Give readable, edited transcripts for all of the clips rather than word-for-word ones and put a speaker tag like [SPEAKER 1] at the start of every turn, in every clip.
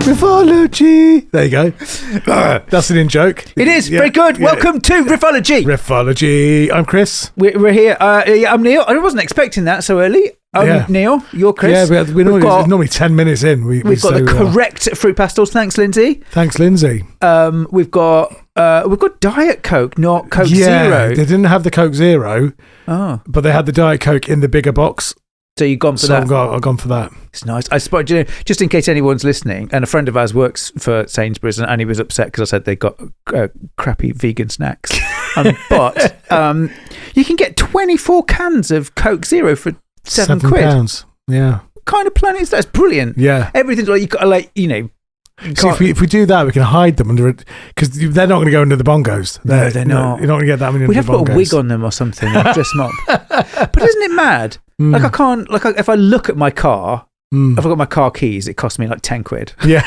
[SPEAKER 1] Riffology. There you go. That's an in-joke.
[SPEAKER 2] It is. Very good. Welcome to Riffology.
[SPEAKER 1] Riffology. I'm Chris.
[SPEAKER 2] We're here. I'm Neil. I wasn't expecting that so early. Neil, you're Chris.
[SPEAKER 1] Yeah, we're normally 10 minutes in. We've
[SPEAKER 2] got the correct fruit pastels. Thanks, Lindsay.
[SPEAKER 1] Thanks, Lindsay.
[SPEAKER 2] We've got Diet Coke, not Coke Zero.
[SPEAKER 1] They didn't have the Coke Zero, but they had the Diet Coke in the bigger box.
[SPEAKER 2] So you've gone for that?
[SPEAKER 1] I've gone for that.
[SPEAKER 2] It's nice. I suppose, just in case anyone's listening, and a friend of ours works for Sainsbury's, and he was upset because I said they got crappy vegan snacks. But you can get 24 cans of Coke Zero for £7.
[SPEAKER 1] £7. Yeah.
[SPEAKER 2] Kind of planning. That's brilliant.
[SPEAKER 1] Yeah.
[SPEAKER 2] Everything's like, you got
[SPEAKER 1] See, if we do that, we can hide them under it because they're not going to go under the bongos.
[SPEAKER 2] No, they're not.
[SPEAKER 1] You're not going to get that many.
[SPEAKER 2] We'd have to put a wig on them or something and dress them up. But isn't it mad? Like I can't. Like if I look at my car, if I got my car keys, it costs me like £10.
[SPEAKER 1] Yeah.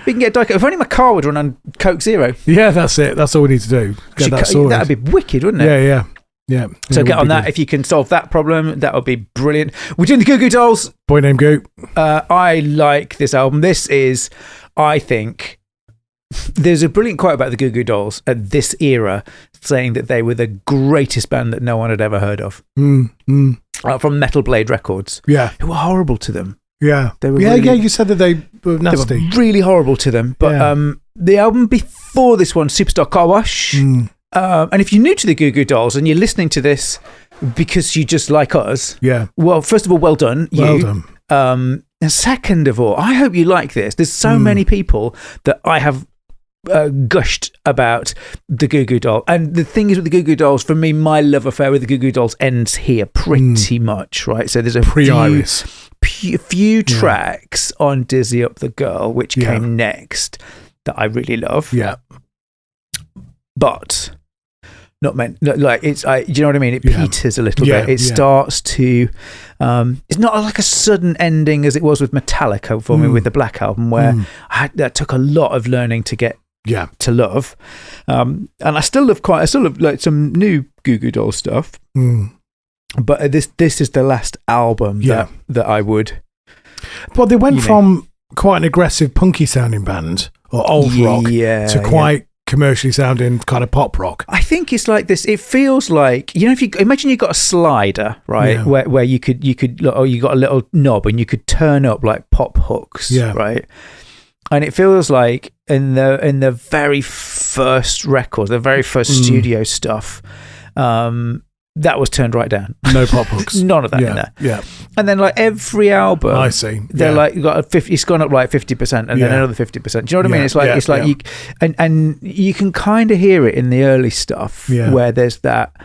[SPEAKER 2] We can get Diet Coke. If only my car would run on Coke Zero.
[SPEAKER 1] Yeah, that's it. That's all we need to do. Get that sorted.
[SPEAKER 2] That'd be wicked, wouldn't it?
[SPEAKER 1] Yeah.
[SPEAKER 2] So get on that. If you can solve that problem, that would be brilliant. We're doing the Goo Goo Dolls.
[SPEAKER 1] Boy Named Goo.
[SPEAKER 2] I like this album. This is, I think, there's a brilliant quote about the Goo Goo Dolls at this era saying that they were the greatest band that no one had ever heard of. From Metal Blade Records.
[SPEAKER 1] Yeah.
[SPEAKER 2] Who were horrible to them.
[SPEAKER 1] Yeah.
[SPEAKER 2] They were
[SPEAKER 1] you said that they were nasty.
[SPEAKER 2] They were really horrible to them. But the album before this one, Superstar Car Wash. And if you're new to the Goo Goo Dolls and you're listening to this because you just like us, well, first of all, well done.
[SPEAKER 1] Well done.
[SPEAKER 2] And second of all, I hope you like this. There's so many people that I have gushed about the Goo Goo Doll. And the thing is with the Goo Goo Dolls, for me, my love affair with the Goo Goo Dolls ends here pretty much, right? So there's a few tracks on Dizzy Up the Girl, which came next, that I really love.
[SPEAKER 1] Yeah.
[SPEAKER 2] But not meant like it's. Do you know what I mean? It peters a little bit. It starts to. It's not like a sudden ending as it was with Metallica for me with the Black Album, where that took a lot of learning to get to love. And I still love like some new Goo Goo Dolls stuff. But this is the last album that I would.
[SPEAKER 1] Well, they went from quite an aggressive punky sounding band or old rock to quite commercially sounding kind of pop rock.
[SPEAKER 2] I think it's like this. It feels like, if you imagine you've got a slider, right, where you got a little knob and you could turn up like pop hooks, right, and it feels like in the very first records, the very first studio stuff, that was turned right down.
[SPEAKER 1] No pop hooks.
[SPEAKER 2] None of that in there.
[SPEAKER 1] Yeah.
[SPEAKER 2] And then like every album,
[SPEAKER 1] I see.
[SPEAKER 2] They're like, you got a 50, it's gone up like 50% and then another 50%. Do you know what I mean? It's like you, and you can kind of hear it in the early stuff where there's that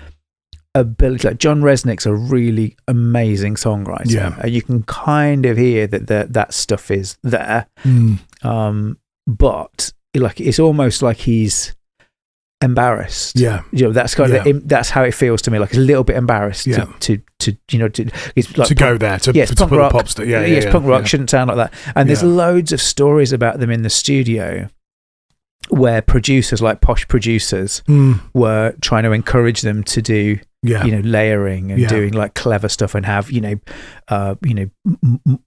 [SPEAKER 2] ability. Like John Rzeznik's a really amazing songwriter.
[SPEAKER 1] Yeah.
[SPEAKER 2] And you can kind of hear that stuff is there. But like, it's almost like he's embarrassed. That's kind of that's how it feels to me. Like, it's a little bit embarrassed to it's like
[SPEAKER 1] to go there to
[SPEAKER 2] punk
[SPEAKER 1] put
[SPEAKER 2] rock.
[SPEAKER 1] The pop stuff.
[SPEAKER 2] It's punk rock shouldn't sound like that. And there's loads of stories about them in the studio where producers, like posh producers, were trying to encourage them to do layering and doing like clever stuff and have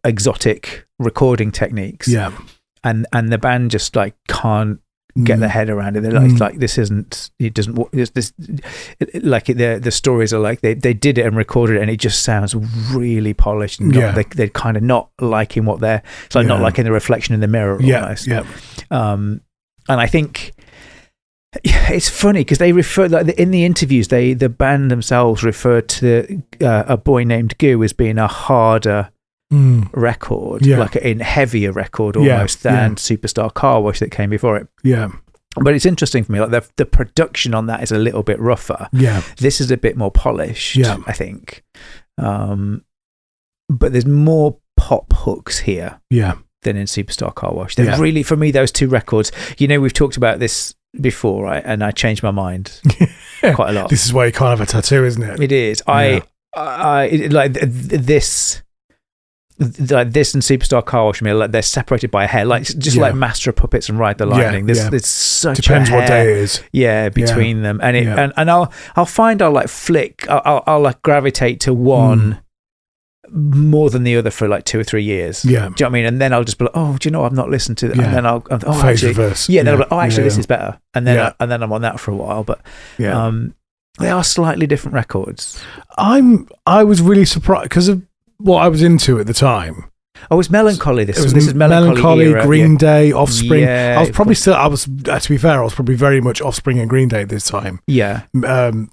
[SPEAKER 2] exotic recording techniques. And the band just like can't get their head around it. They're like, this isn't. It doesn't. This like the stories are like they did it and recorded it, and it just sounds really polished. And they're kind of not liking what they're. It's like not liking the reflection in the mirror. Almost. And I think it's funny because they refer, like in the interviews, the band themselves referred to A Boy Named Goo as being a harder record, like a heavier record almost than Superstar Car Wash that came before it. But it's interesting for me, like the production on that is a little bit rougher. This is a bit more polished, I think. But there's more pop hooks here than in Superstar Car Wash. They're really, for me, those two records, we've talked about this before, right? And I changed my mind quite a lot.
[SPEAKER 1] This is why you can't have a tattoo, isn't it?
[SPEAKER 2] It is. I like this. Like this and Superstar Car Wash, like they're separated by a hair, like just like Master of Puppets and Ride the Lightning. There's such
[SPEAKER 1] depends
[SPEAKER 2] a hair,
[SPEAKER 1] what day it is.
[SPEAKER 2] Between them, and and I'll find I'll like flick, I'll like gravitate to one more than the other for like 2 or 3 years.
[SPEAKER 1] Yeah.
[SPEAKER 2] Do you know what I mean? And then I'll just be like, oh, do you know, I've not listened to it. And then I'll
[SPEAKER 1] phase reverse.
[SPEAKER 2] Yeah. Then I'll be like, oh, actually, this is better. And then I'm on that for a while. But they are slightly different records.
[SPEAKER 1] I was really surprised because of what I was into at the time.
[SPEAKER 2] Oh, it's melancholy. This is melancholy era,
[SPEAKER 1] Green Day, Offspring.
[SPEAKER 2] Yeah,
[SPEAKER 1] I was probably to be fair, I was probably very much Offspring and Green Day at this time.
[SPEAKER 2] Yeah.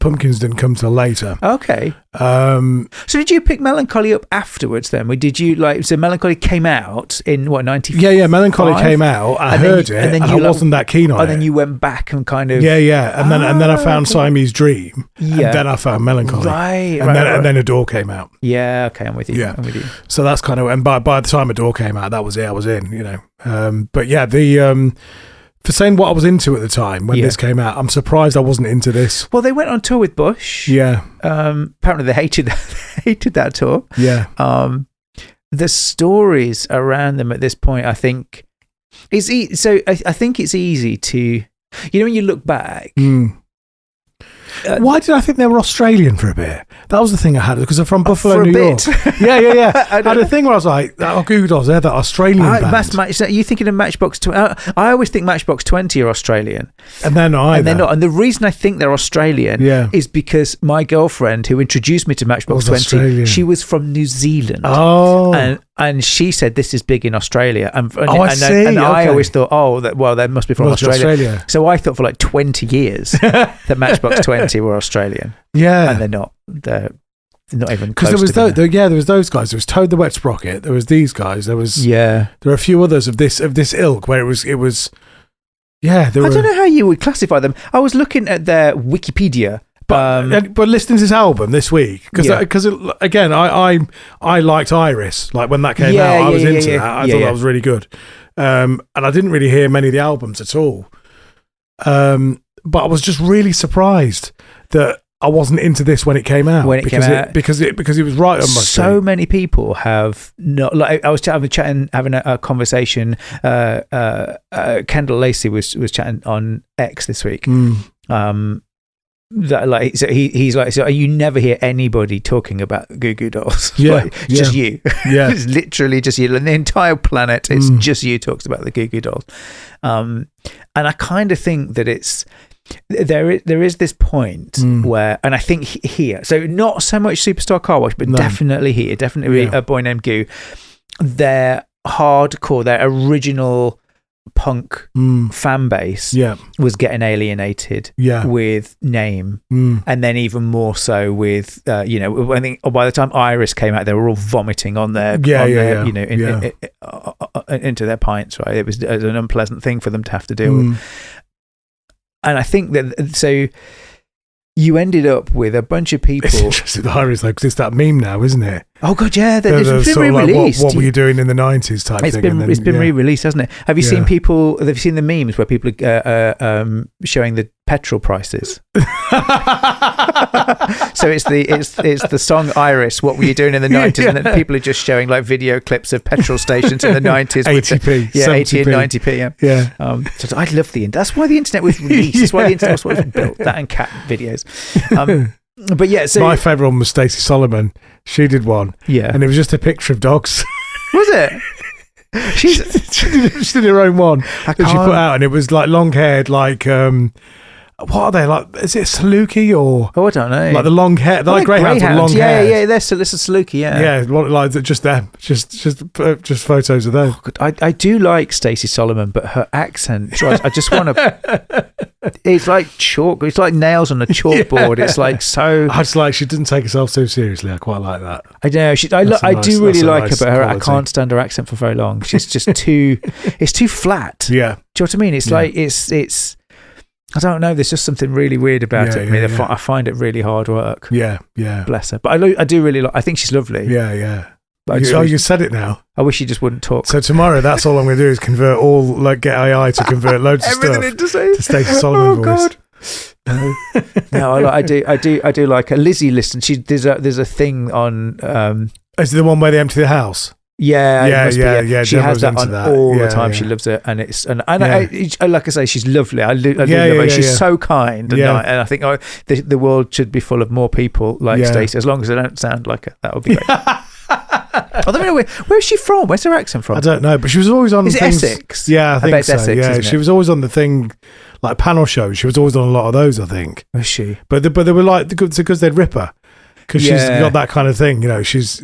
[SPEAKER 1] Pumpkins didn't come till later.
[SPEAKER 2] Okay. So did you pick Melancholy up afterwards then? Did you so Melancholy came out in what, 95?
[SPEAKER 1] Yeah, Melancholy came out. I heard it, and I wasn't that keen on it.
[SPEAKER 2] And then you went back and kind of...
[SPEAKER 1] Yeah. And then I found Siamese Dream. Yeah. And then I found Melancholy.
[SPEAKER 2] Right.
[SPEAKER 1] And then Adore came out.
[SPEAKER 2] Yeah, okay, I'm with you.
[SPEAKER 1] Yeah.
[SPEAKER 2] I'm with you.
[SPEAKER 1] So that's kind of... And by the time Adore came out, that was it. I was in, you know. But yeah, for saying what I was into at the time when this came out, I'm surprised I wasn't into this.
[SPEAKER 2] Well, they went on tour with Bush.
[SPEAKER 1] Yeah.
[SPEAKER 2] Apparently they hated that tour.
[SPEAKER 1] Yeah.
[SPEAKER 2] The stories around them at this point, I think, I think it's easy to, when you look back.
[SPEAKER 1] Why did I think they were Australian for a bit? That was the thing I had, because they're from Buffalo, New York.
[SPEAKER 2] Yeah.
[SPEAKER 1] I had a thing where I was like, Goo Goo Dolls, they're that Australian band.
[SPEAKER 2] Are you thinking of Matchbox 20? I always think Matchbox 20 are Australian.
[SPEAKER 1] And they're not either.
[SPEAKER 2] And they're not. And the reason I think they're Australian is because my girlfriend, who introduced me to Matchbox 20,
[SPEAKER 1] Australian.
[SPEAKER 2] She was from New Zealand.
[SPEAKER 1] Oh.
[SPEAKER 2] And she said this is big in Australia. And
[SPEAKER 1] I see.
[SPEAKER 2] And I always thought, they must be from
[SPEAKER 1] Australia.
[SPEAKER 2] So I thought for like 20 years that Matchbox 20 were Australian.
[SPEAKER 1] Yeah.
[SPEAKER 2] And they're not. They're not even close.
[SPEAKER 1] Because there was those guys. There was Toad the Wet Sprocket. There was these guys. There were a few others of this ilk where it was. Yeah. I
[SPEAKER 2] don't know how you would classify them. I was looking at their Wikipedia.
[SPEAKER 1] But listening to this album this week, because again, I liked Iris. Like when that came out, I was into that. I thought that was really good. And I didn't really hear many of the albums at all. But I was just really surprised that I wasn't into this when it came out. Because it was right on my street.
[SPEAKER 2] So many people have not. Like I was having a conversation. Kendall Lacey was chatting on X this week. That so he's like, so you never hear anybody talking about Goo Goo Dolls. Just you. Yeah. It's literally just you. And the entire planet, it's just you talks about the Goo Goo Dolls. And I kind of think that there is this point where, and I think here, so not so much Superstar Car Wash, but definitely here, definitely A Boy Named Goo, their hardcore, their original punk fan base was getting alienated with Name, and then even more so with I think by the time Iris came out, they were all vomiting on their into their pints, right? It was an unpleasant thing for them to have to deal with. And I think that so you ended up with a bunch of people.
[SPEAKER 1] It's interesting, the Iris, because it's that meme now, isn't it?
[SPEAKER 2] Oh god, yeah, it's been re-released.
[SPEAKER 1] What were you doing in the 90s type thing?
[SPEAKER 2] It's been re-released, hasn't it? Have you seen people? Have you seen the memes where people are showing the petrol prices? So it's the song Iris. What were you doing in the 90s? And then people are just showing like video clips of petrol stations in the 90s.
[SPEAKER 1] 80p,
[SPEAKER 2] 80 and 90p.
[SPEAKER 1] Yeah.
[SPEAKER 2] So I love the internet. That's why the internet was released. That's why the internet was built. That and cat videos. But yeah, so
[SPEAKER 1] my favourite one was Stacey Solomon. She did one, and it was just a picture of dogs.
[SPEAKER 2] Was it?
[SPEAKER 1] she did her own one that she put out, and it was like long haired, like what are they like? Is it a Saluki or?
[SPEAKER 2] Oh, I don't know.
[SPEAKER 1] Like the long hair, they're like greyhounds with long hair.
[SPEAKER 2] Yeah, this is a Saluki. Yeah,
[SPEAKER 1] like just them, just photos of those.
[SPEAKER 2] Oh, I do like Stacey Solomon, but her accent, I just want to. It's like chalk. It's like nails on a chalkboard. It's like so.
[SPEAKER 1] I just like she didn't take herself so seriously. I quite like that.
[SPEAKER 2] I know. I do really like her, but I can't stand her accent for very long. She's just too. It's too flat.
[SPEAKER 1] Yeah.
[SPEAKER 2] Do you know what I mean? It's like it's. I don't know. There's just something really weird about it. I find it really hard work.
[SPEAKER 1] Yeah.
[SPEAKER 2] Bless her. But I do really like. I think she's lovely.
[SPEAKER 1] Yeah. You said it now.
[SPEAKER 2] I wish you just wouldn't talk.
[SPEAKER 1] So tomorrow, that's all I'm going to do is get AI to convert loads of stuff to Stacey Solomon voice.
[SPEAKER 2] God. No, I do like her. Lizzie, listen. There's a thing on.
[SPEAKER 1] Is it the one where they empty the house?
[SPEAKER 2] Yeah. She has that on all the time.
[SPEAKER 1] Yeah.
[SPEAKER 2] She loves it, and I like I say, she's lovely. I do love her. She's so kind, and I think the world should be full of more people like Stacey. As long as they don't sound like her, that would be great. I don't know where's she from? Where's her accent from?
[SPEAKER 1] I don't know, but she was always on.
[SPEAKER 2] Is it
[SPEAKER 1] things,
[SPEAKER 2] Essex?
[SPEAKER 1] Yeah, I think
[SPEAKER 2] bet
[SPEAKER 1] so.
[SPEAKER 2] Essex,
[SPEAKER 1] Yeah, she was always on the thing, like panel shows. She was always on a lot of those, I think.
[SPEAKER 2] Was she?
[SPEAKER 1] But they were like because they'd rip her because she's got that kind of thing. You know, she's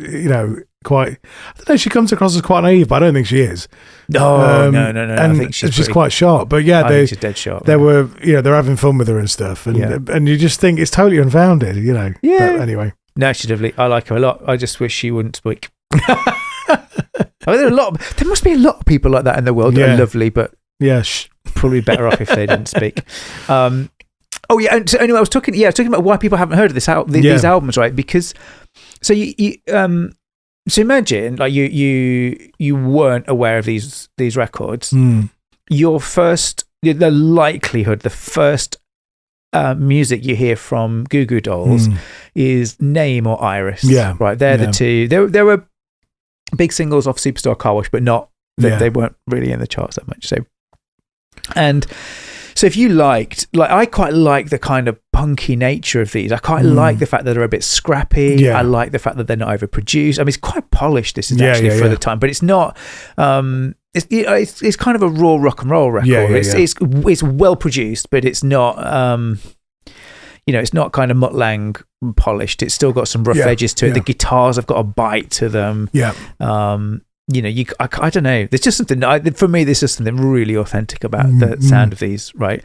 [SPEAKER 1] quite. I don't know. She comes across as quite naive, but I don't think she is.
[SPEAKER 2] No.
[SPEAKER 1] And
[SPEAKER 2] I think she's
[SPEAKER 1] quite sharp. But yeah,
[SPEAKER 2] she's dead sharp.
[SPEAKER 1] They were, they're having fun with her and stuff, and you just think it's totally unfounded, Yeah. But anyway,
[SPEAKER 2] no, she's lovely. I like her a lot. I just wish she wouldn't speak. There must be a lot of people like that in the world that are lovely, but probably better off if they didn't speak. And so anyway, I was talking about why people haven't heard of these albums, right? Because so so imagine like you weren't aware of these records. The likelihood the first music you hear from Goo Goo Dolls is Name or Iris. Yeah, right. They're the two. There were big singles off Superstar Car Wash, but not they weren't really in the charts that much. So if you I quite like the kind of punky nature of these. I quite like the fact that they're a bit scrappy. Yeah. I like the fact that they're not overproduced. I mean, it's quite polished. This is actually for the time, but it's not. It's kind of a raw rock and roll record. It's well produced, but it's not. It's not kind of Mutt Lange polished. It's still got some rough edges to it. The guitars have got a bite to them. Yeah. I don't know. There's just something for me. There's just something really authentic about the sound of these. Right.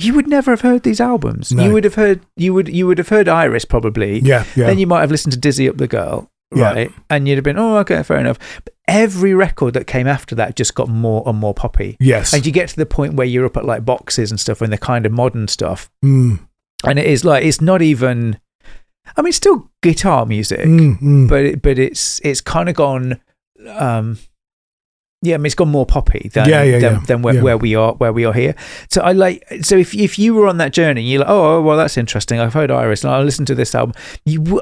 [SPEAKER 2] You would never have heard these albums. No. You would have heard Iris probably. Yeah. Then you might have listened to Dizzy Up the Girl. Right. And you'd have been, oh, okay, fair enough. But every record that came after that just got more and more poppy. Yes. And you get to the point where you're up at like boxes and stuff and the kind of modern stuff. And it is like, it's not even, I mean, it's still guitar music, but it's kind of gone, it's gone more poppy than where we are here. So if you were on that journey, you're like, oh, well, that's interesting. I've heard Iris and I listened to this album.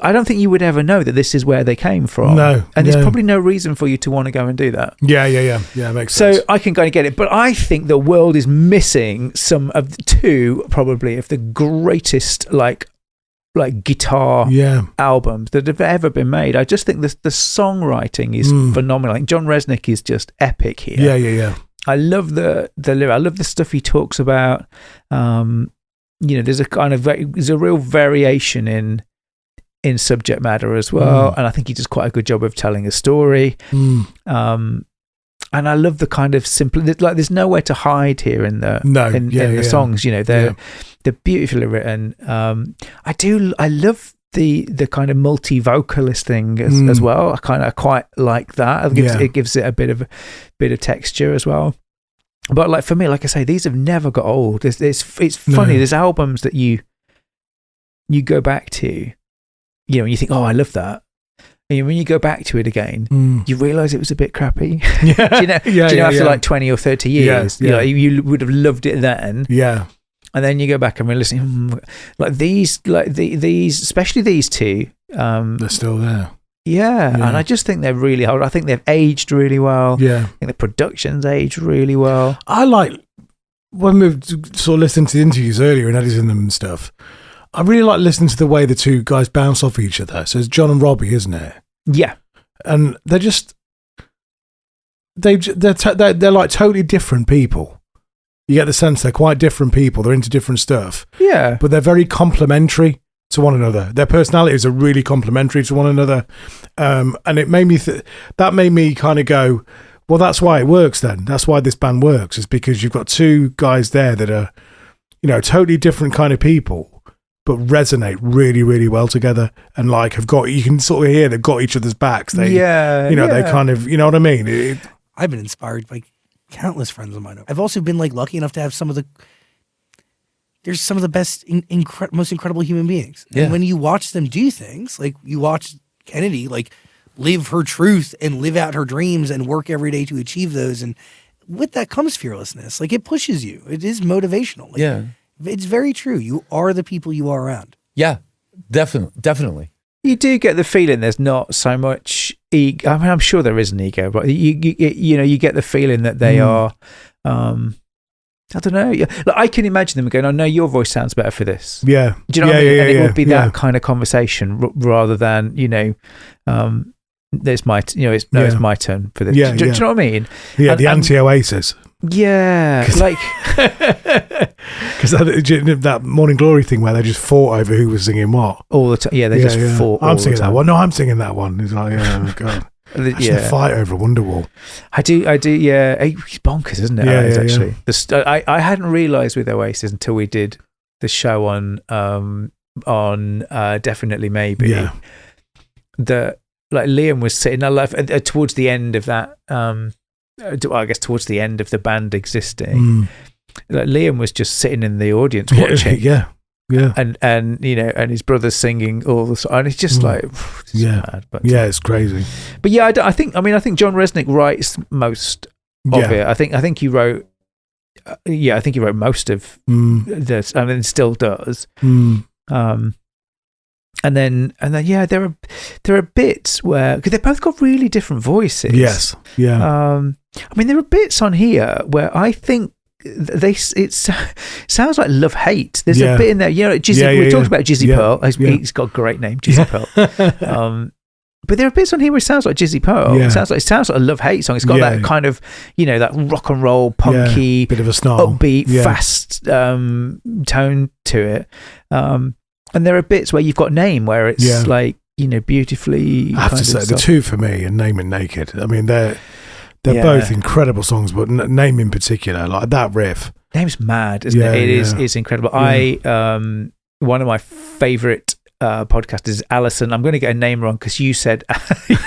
[SPEAKER 2] I don't think you would ever know that this is where they came from. No. And there's probably no reason for you to want to go and do that. Yeah, it makes sense. So I can kind of get it. But I think the world is missing some of probably of the greatest like guitar albums that have ever been made. I just think the songwriting is phenomenal. Like John Rzeznik is just epic here. Yeah. I love the lyric. I love the stuff he talks about. There's a real variation in subject matter as well, and I think he does quite a good job of telling a story. And I love the kind of simple, like there's nowhere to hide here in the songs. They're beautifully written. I love the kind of multi-vocalist thing as well. I quite like that. It gives it a bit of texture as well. But like for me, like I say, these have never got old. It's funny. There's albums that you go back to, and you think, oh, I love that. And when you go back to it again, you realise it was a bit crappy. Do you know after like 20 or 30 years, you would have loved it then. Yeah. And then you go back and listen, like these, especially these two. They're still there. Yeah. And I just think they're really old. I think they've aged really well. Yeah. I think the production's aged really well. I like, when we sort of listened to the interviews earlier and editing them and stuff, I really like listening to the way the two guys bounce off each other. So it's John and Robbie, isn't it? Yeah. And they're just, they're like totally different people. You get the sense they're quite different people. They're into different stuff. Yeah. But they're very complementary to one another. Their personalities are really complementary to one another. And it made me, that made me kind of go, well, that's why it works then. That's why this band works, is because you've got two guys there that are, totally different kind of people, but resonate really, really well together, and like you can sort of hear they've got each other's backs. They kind of, you know what I mean?
[SPEAKER 3] I've been inspired by countless friends of mine. I've also been like lucky enough to have some of the best, most incredible human beings. Yeah. And when you watch them do things, like you watch Kennedy, like live her truth and live out her dreams and work every day to achieve those. And with that comes fearlessness. Like it pushes you. It is motivational. Like, it's very true. You are the people you are around. Yeah, definitely. You do get the feeling there's not so much ego. I mean, I'm sure there is an ego, but you get the feeling that they are. I don't know. Like, I can imagine them going, "Oh no, your voice sounds better for this." Yeah. Do you know what I mean? And it would be that kind of conversation rather than
[SPEAKER 2] it's my turn for this.
[SPEAKER 1] Yeah,
[SPEAKER 2] do you know what I mean?
[SPEAKER 1] Yeah, the anti-Oasis.
[SPEAKER 2] Yeah, like
[SPEAKER 1] because that Morning Glory thing where they just fought over who was singing what
[SPEAKER 2] all the time. Yeah, they just fought.
[SPEAKER 1] I'm singing that one. No, I'm singing that one. It's like, oh god. A fight over Wonderwall.
[SPEAKER 2] I do. Yeah, it's bonkers, isn't it?
[SPEAKER 1] Yeah,
[SPEAKER 2] actually. I hadn't realised with Oasis until we did the show on Definitely Maybe.
[SPEAKER 1] Yeah.
[SPEAKER 2] That like Liam was sitting. I love towards the end of that. I guess towards the end of the band existing, like Liam was just sitting in the audience watching.
[SPEAKER 1] Yeah.
[SPEAKER 2] And and his brother's singing all the and it's just like mad, but
[SPEAKER 1] it's crazy.
[SPEAKER 2] But yeah, I think John Rzeznik writes most of it. I think he wrote I think he wrote most of this. I mean, still does. And then there are bits where, because they've both got really different voices.
[SPEAKER 1] Yes. Yeah.
[SPEAKER 2] I mean, there are bits on here where I think it sounds like love hate. There's a bit in there, Jizzy. We talked about Jizzy Pearl. He's got a great name, Jizzy Pearl. But there are bits on here where it sounds like Jizzy Pearl. Yeah. It sounds like a love hate song. It's got that kind of that rock and roll, punky,
[SPEAKER 1] bit of a snarl,
[SPEAKER 2] upbeat, fast tone to it. And there are bits where you've got Name, where it's like beautifully.
[SPEAKER 1] I have to say, the two for me are Name and Naked. I mean, they're both incredible songs, but Name in particular, like that riff.
[SPEAKER 2] Name's mad, isn't it? It's incredible. Yeah. One of my favourite podcasters is Alison. I'm going to get a name wrong because you said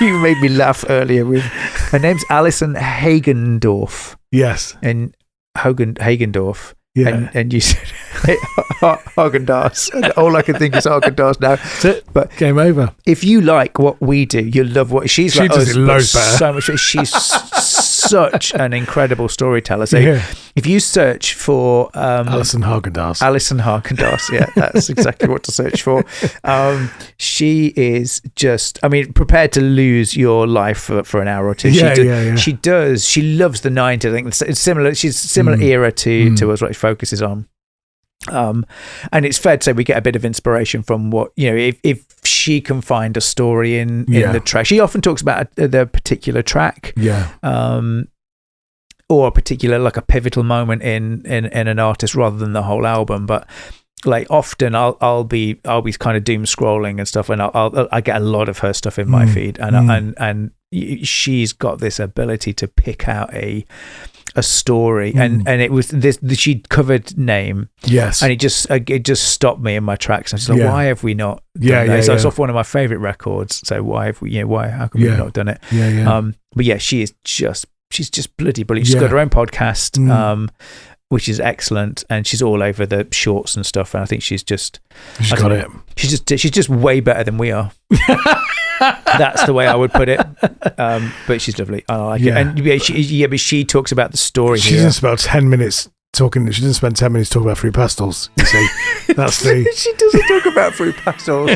[SPEAKER 2] you made me laugh earlier. Her name's Alison Hagendorf.
[SPEAKER 1] Yes,
[SPEAKER 2] and Hagendorf.
[SPEAKER 1] Yeah.
[SPEAKER 2] And you said Haagen-Dazs. And all I can think is Haagen-Dazs now. But
[SPEAKER 1] game over.
[SPEAKER 2] If you like what we do, you'll love what she like
[SPEAKER 1] does. Loads better.
[SPEAKER 2] So much. She's such an incredible storyteller. So if you search for
[SPEAKER 1] Alison
[SPEAKER 2] Haagen-Dazs, yeah, that's exactly what to search for. She is just, prepared to lose your life for an hour or two. She does. She loves the 90s. I think it's similar. She's similar era to us, what she focuses on. And it's fair to say we get a bit of inspiration from what if she can find a story in the track. She often talks about the particular track, or a particular, like a pivotal moment in an artist rather than the whole album. But like often I'll be kind of doom scrolling and stuff, and I get a lot of her stuff in my feed, and she's got this ability to pick out a story, and it was this. She'd covered Name,
[SPEAKER 1] yes,
[SPEAKER 2] and it just stopped me in my tracks. I was like, why have we not done that? So it's off one of my favorite records. So why have we? How come we've not done it? But yeah, she's just bloody brilliant. She's got her own podcast, which is excellent, and she's all over the shorts and stuff. And I think she's just
[SPEAKER 1] got it.
[SPEAKER 2] She's just way better than we are. That's the way I would put it. But she's lovely. I like it. And but she talks about the story.
[SPEAKER 1] She doesn't spend 10 minutes talking. She doesn't spend 10 minutes talking about Fruit Pastels. You see, that's the.
[SPEAKER 2] She doesn't talk about Fruit Pastels.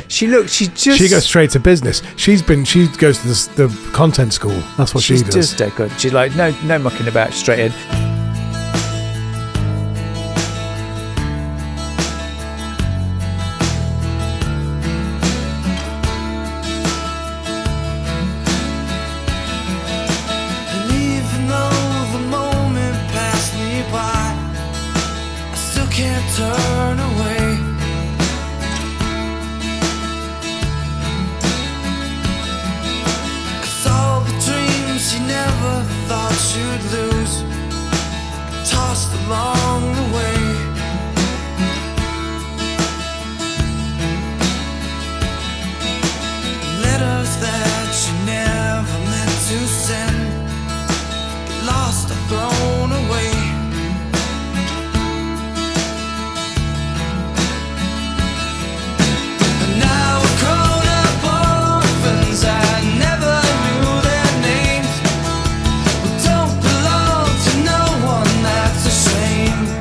[SPEAKER 2] She
[SPEAKER 1] goes straight to business. She goes to the content school. That's what she does. She's
[SPEAKER 2] just dead good. She's like no mucking about, straight in.
[SPEAKER 4] Don't belong to no one, that's a shame.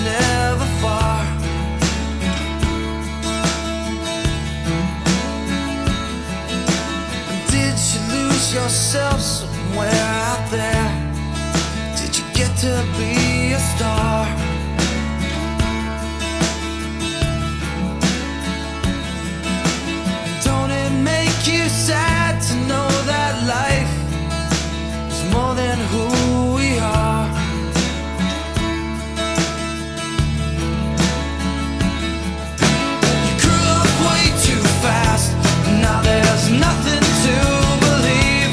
[SPEAKER 4] never far. Did you lose yourself somewhere out there? Did you get to be a star? Don't it make you sad to know that life is more than who we are? You grew up way too fast, now there's nothing to believe.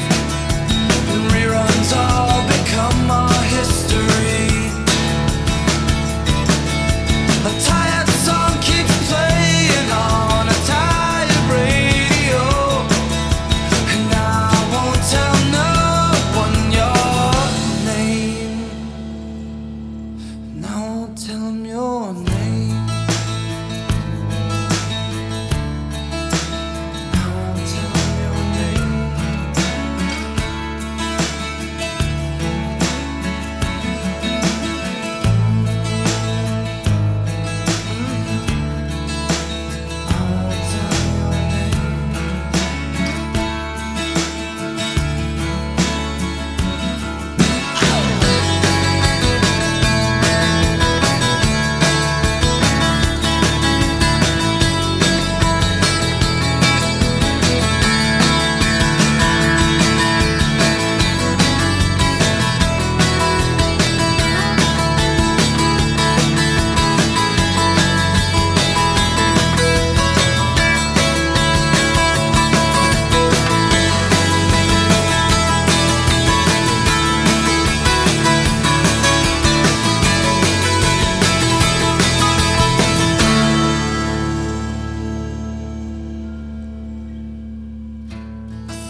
[SPEAKER 4] Reruns all become our history. A tired song keeps playing on a tired radio, and I won't tell no one your name. And I won't tell 'em your name. I won't tell 'em your name.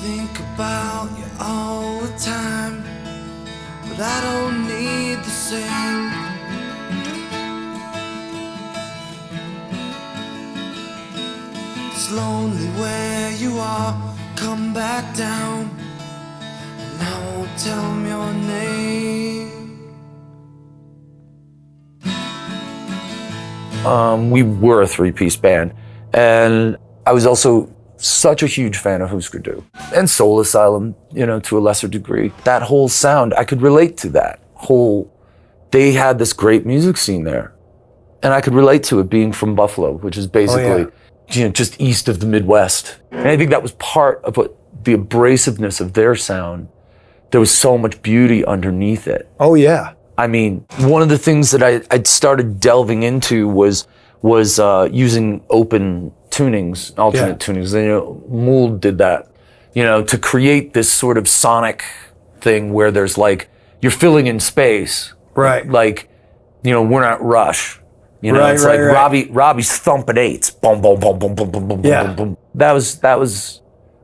[SPEAKER 4] Think about you all the time, but I don't need the same. It's lonely where you are, come back down, and I won't tell 'em your name.
[SPEAKER 5] We were a three-piece band, and I was also such a huge fan of Husker Du and Soul Asylum, to a lesser degree. That whole sound, I could relate to that whole. They had this great music scene there, and I could relate to it being from Buffalo, which is basically, just east of the Midwest. And I think that was part of what the abrasiveness of their sound. There was so much beauty underneath it.
[SPEAKER 6] Oh yeah.
[SPEAKER 5] I mean, one of the things that I'd started delving into was using open tunings, alternate tunings. Mould did that, to create this sort of sonic thing where there's like, you're filling in space.
[SPEAKER 6] Right.
[SPEAKER 5] Like, we're not Rush. It's like Robbie's thumping eights. Boom, boom, boom, boom, boom, boom, boom, boom, boom. That was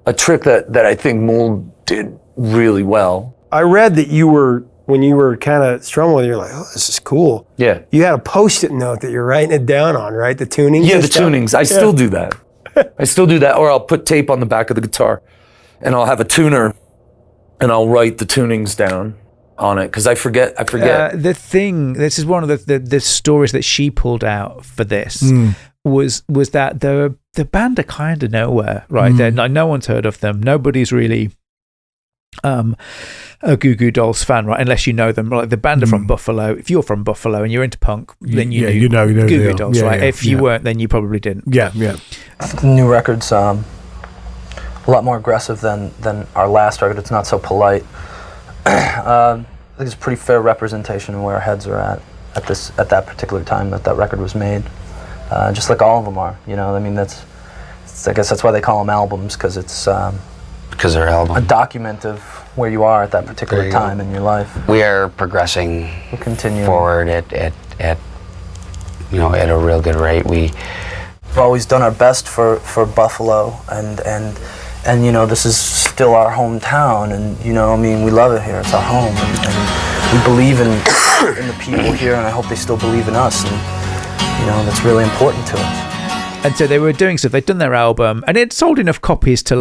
[SPEAKER 5] a trick that I think Mould did really well.
[SPEAKER 6] I read that when you were kind of strumming with it, you're like, oh, this is cool.
[SPEAKER 5] Yeah.
[SPEAKER 6] You had a Post-it note that you're writing it down on, right? The tunings?
[SPEAKER 5] Yeah, the tunings. I still do that. I still do that. Or I'll put tape on the back of the guitar, and I'll have a tuner, and I'll write the tunings down on it, because I forget.
[SPEAKER 2] This is one of the stories that she pulled out for this, was that the band are kind of nowhere, right? Like, no one's heard of them. Nobody's really a Goo Goo Dolls fan, right? Unless you know them. Like, the band are from Buffalo. If you're from Buffalo and you're into punk, then you know Goo Goo Dolls, right? If you weren't, then you probably didn't.
[SPEAKER 7] Yeah. The new record's a lot more aggressive than our last record. It's not so polite. I think it's a pretty fair representation of where our heads are at that particular time that record was made. Just like all of them are, I mean, I guess that's why they call them albums, because it's
[SPEAKER 8] because they're albums.
[SPEAKER 7] A document of where you are at that particular time in your life.
[SPEAKER 8] We are progressing forward at a real good rate.
[SPEAKER 7] We've always done our best for Buffalo, and this is still our hometown, and we love it here. It's our home, and we believe in the people here, and I hope they still believe in us, and that's really important to us.
[SPEAKER 2] And so they were doing so. They'd done their album, and it sold enough copies to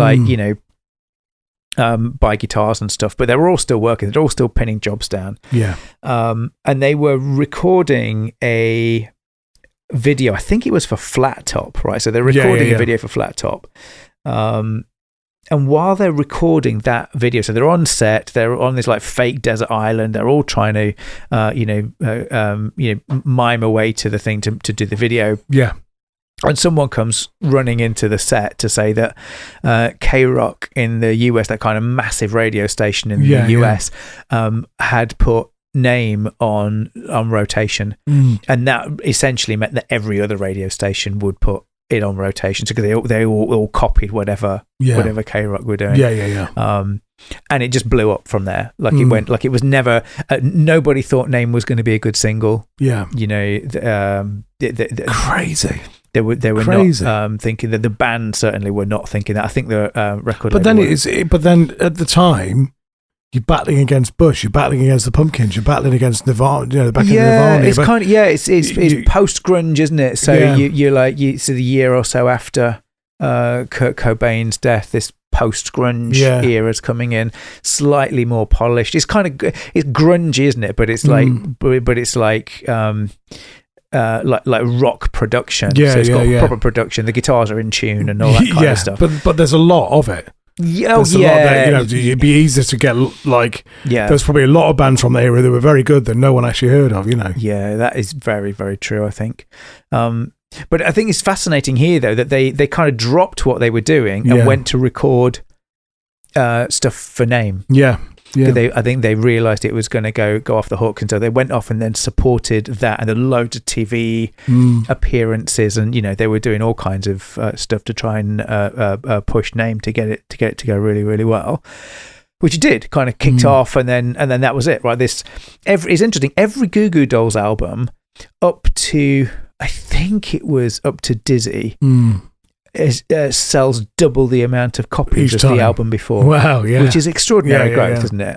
[SPEAKER 2] buy guitars and stuff, but they were all still working. They're all still pinning jobs down.
[SPEAKER 1] Yeah.
[SPEAKER 2] And they were recording a video. I think it was for Flat Top, right? So they're recording a video for Flat Top. And while they're recording that video, so they're on set, they're on this like fake desert island. They're all trying to, mime away to the thing to do the video.
[SPEAKER 1] Yeah.
[SPEAKER 2] And someone comes running into the set to say that KROQ in the US, that kind of massive radio station in the US, had put name on rotation, and that essentially meant that every other radio station would put it on rotation, because they all copied whatever KROQ were doing. And it just blew up from there. Like it went, like it was never. Nobody thought Name was going to be a good single.
[SPEAKER 1] Yeah,
[SPEAKER 2] crazy. They were not thinking that. The band certainly were not thinking that. I think the record.
[SPEAKER 1] But then at the time, you're battling against Bush, you're battling against the Pumpkins, you're battling against Nirvana, back in Nirvana.
[SPEAKER 2] It's kind of it's post grunge, isn't it? So so the year or so after Kurt Cobain's death, this post grunge era's coming in, slightly more polished. It's kind of it's grungy, isn't it? But it's like like rock production. So it's got proper production. The guitars are in tune and all that kind of stuff.
[SPEAKER 1] But there's a lot of it. There's a lot that, it'd be easier to get there's probably a lot of bands from the era that were very good that no one actually heard of,
[SPEAKER 2] Yeah, that is very, very true, I think. But I think it's fascinating here, though, that they kind of dropped what they were doing and went to record stuff for Name.
[SPEAKER 1] Yeah.
[SPEAKER 2] I think they realised it was going to go off the hook, and so they went off and then supported that, and then loads of TV appearances, and they were doing all kinds of stuff to try and push Name to get it to go really, really well, which it did. Kind of kicked off, and then that was it. Right? It's interesting. Every Goo Goo Dolls album up to, I think it was up to Dizzy. Sells double the amount of copies as the album before.
[SPEAKER 1] Wow, yeah.
[SPEAKER 2] Which is extraordinary growth, isn't it?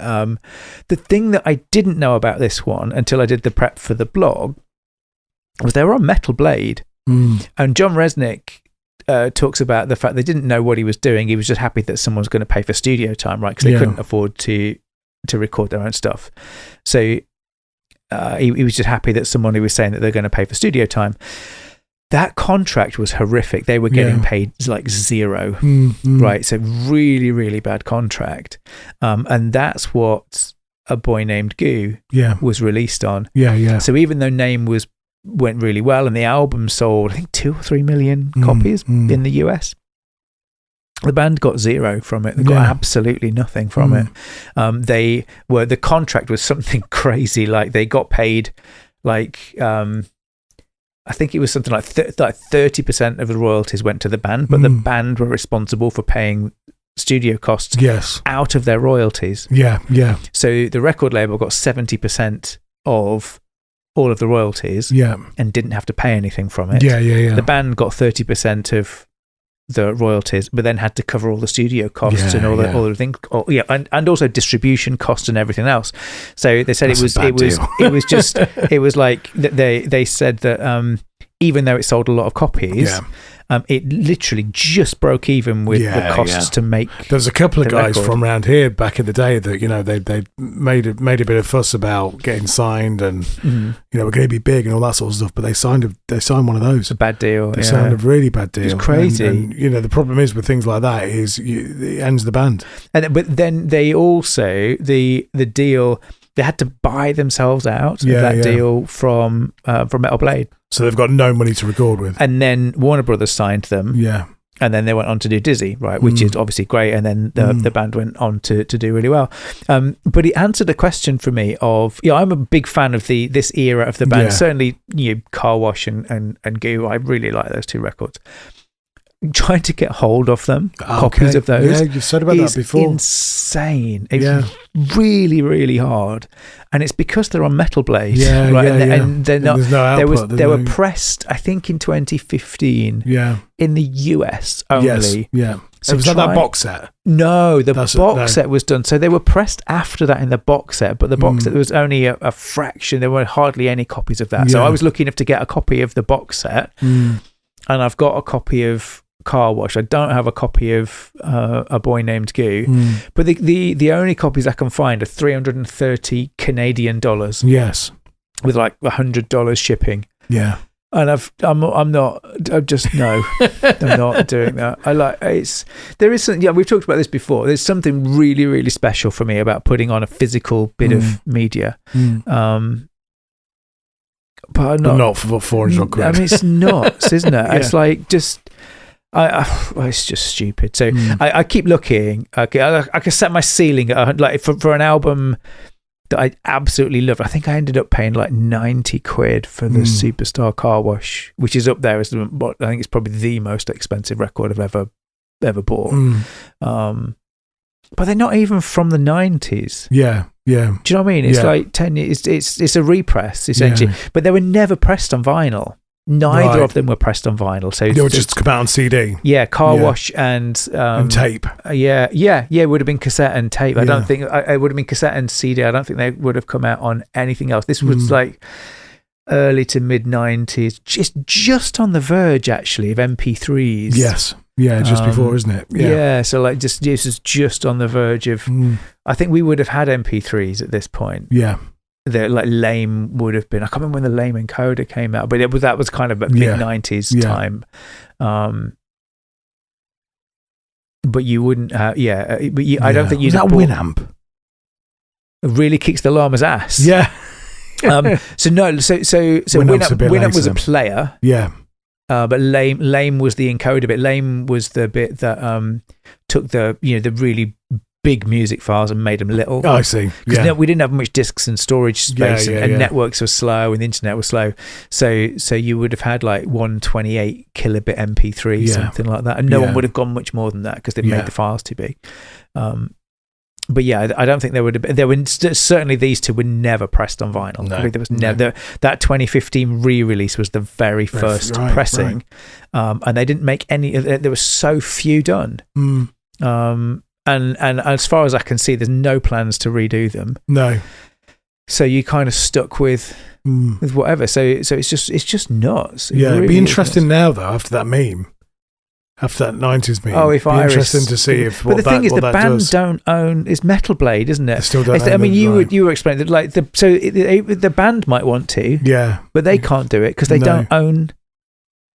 [SPEAKER 2] The thing that I didn't know about this one until I did the prep for the blog was they were on Metal Blade. And John Rzeznik talks about the fact they didn't know what he was doing. He was just happy that someone was going to pay for studio time, right? Because they couldn't afford to record their own stuff. So he was just happy that someone who was saying that they're going to pay for studio time. That contract was horrific. They were getting paid like zero, right? So really, really bad contract. And that's what A Boy Named Goo was released on. So even though Name went really well and the album sold, I think 2 or 3 million copies in the US, the band got zero from it. They got absolutely nothing from it. The contract was something crazy. Like they got paid I think it was something like 30% of the royalties went to the band, but the band were responsible for paying studio costs out of their royalties. So the record label got 70% of all of the royalties and didn't have to pay anything from it. The band got 30% of the royalties, but then had to cover all the studio costs and all the things, and also distribution costs and everything else. So they said it was like they said that even though it sold a lot of copies, it literally just broke even with the costs to make.
[SPEAKER 1] There was a couple of guys from around here back in the day that they made a bit of fuss about getting signed and we're going to be big and all that sort of stuff, but they signed one of those.
[SPEAKER 2] A bad deal.
[SPEAKER 1] They signed a really bad deal.
[SPEAKER 2] It's crazy.
[SPEAKER 1] And the problem is with things like that is it ends the band.
[SPEAKER 2] But then they also the deal. They had to buy themselves out of that deal from Metal Blade.
[SPEAKER 1] So they've got no money to record with.
[SPEAKER 2] And then Warner Brothers signed them. And then they went on to do Dizzy, right, which is obviously great. And then the band went on to do really well. But he answered a question for me of, I'm a big fan of this era of the band. Certainly, Car Wash and Goo. I really like those two records. Trying to get hold of them, copies of those.
[SPEAKER 1] Yeah, you've said about that before.
[SPEAKER 2] Insane. It's really, really hard, and it's because they're on Metal Blade,
[SPEAKER 1] right?
[SPEAKER 2] And they're not.
[SPEAKER 1] There's no output,
[SPEAKER 2] they were pressed, I think, in 2015. In the US only.
[SPEAKER 1] So was that box set?
[SPEAKER 2] No, the box set was done. So they were pressed after that in the box set, but the box set, there was only a fraction. There were hardly any copies of that. So I was lucky enough to get a copy of the box set, and I've got a copy of Car Wash. I don't have a copy of A Boy Named Goo, but the only copies I can find are $330 Canadian.
[SPEAKER 1] Yes,
[SPEAKER 2] with like $100 shipping.
[SPEAKER 1] Yeah.
[SPEAKER 2] And I'm just no, I'm not doing that. There is something, we've talked about this before. There's something really, really special for me about putting on a physical bit of media. But not for 400 quid. I mean, it's nuts, isn't it? It's like just, it's just stupid. So I keep looking. I can set my ceiling at like for an album that I absolutely love. I think I ended up paying like 90 quid for the Superstar Car Wash, which is up there as what I think it's probably the most expensive record I've ever bought. But they're not even from the 90s.
[SPEAKER 1] Yeah.
[SPEAKER 2] Do you know what I mean? It's like 10 years. It's a repress essentially, but they were never pressed on vinyl. Neither of them were pressed on vinyl. So
[SPEAKER 1] they were just come out on CD.
[SPEAKER 2] Yeah, Car Wash and
[SPEAKER 1] tape.
[SPEAKER 2] It would have been cassette and tape. I don't think it would have been cassette and CD. I don't think they would have come out on anything else. This was like early to mid 90s, just on the verge actually of MP3s.
[SPEAKER 1] Yes. Yeah, just before, isn't it?
[SPEAKER 2] Yeah. So like this is just on the verge of. I think we would have had MP3s at this point.
[SPEAKER 1] Yeah.
[SPEAKER 2] Like Lame would have been. I can't remember when the Lame encoder came out, but that was kind of a mid 90s time. But you wouldn't. I don't think you'd.
[SPEAKER 1] Was that Winamp?
[SPEAKER 2] It really kicks the llama's ass.
[SPEAKER 1] Yeah.
[SPEAKER 2] So Winamp was a player.
[SPEAKER 1] Yeah.
[SPEAKER 2] But Lame was the encoder bit. Lame was the bit that took the really big music files and made them little.
[SPEAKER 1] Oh, I see.
[SPEAKER 2] Because we didn't have much disks and storage space, and networks were slow and the internet was slow. So you would have had like 128 kilobit MP3, something like that, and no one would have gone much more than that because they'd made the files too big. But I don't think there would have been. There were certainly these two were never pressed on vinyl.
[SPEAKER 1] No,
[SPEAKER 2] I think there was never that 2015 re-release was the very first pressing, and they didn't make any. There were so few done. And as far as I can see, there's no plans to redo them.
[SPEAKER 1] No.
[SPEAKER 2] So you kind of stuck with whatever. So it's just nuts.
[SPEAKER 1] It'd be interesting now though after that meme. After that 90s meme.
[SPEAKER 2] Oh, if
[SPEAKER 1] it'd be
[SPEAKER 2] Iris,
[SPEAKER 1] interesting to see if
[SPEAKER 2] but the thing is, the band don't own. It's Metal Blade, isn't it?
[SPEAKER 1] They still don't own.
[SPEAKER 2] I mean, you were explaining that, like the band might want to, but they can't do it because they don't own.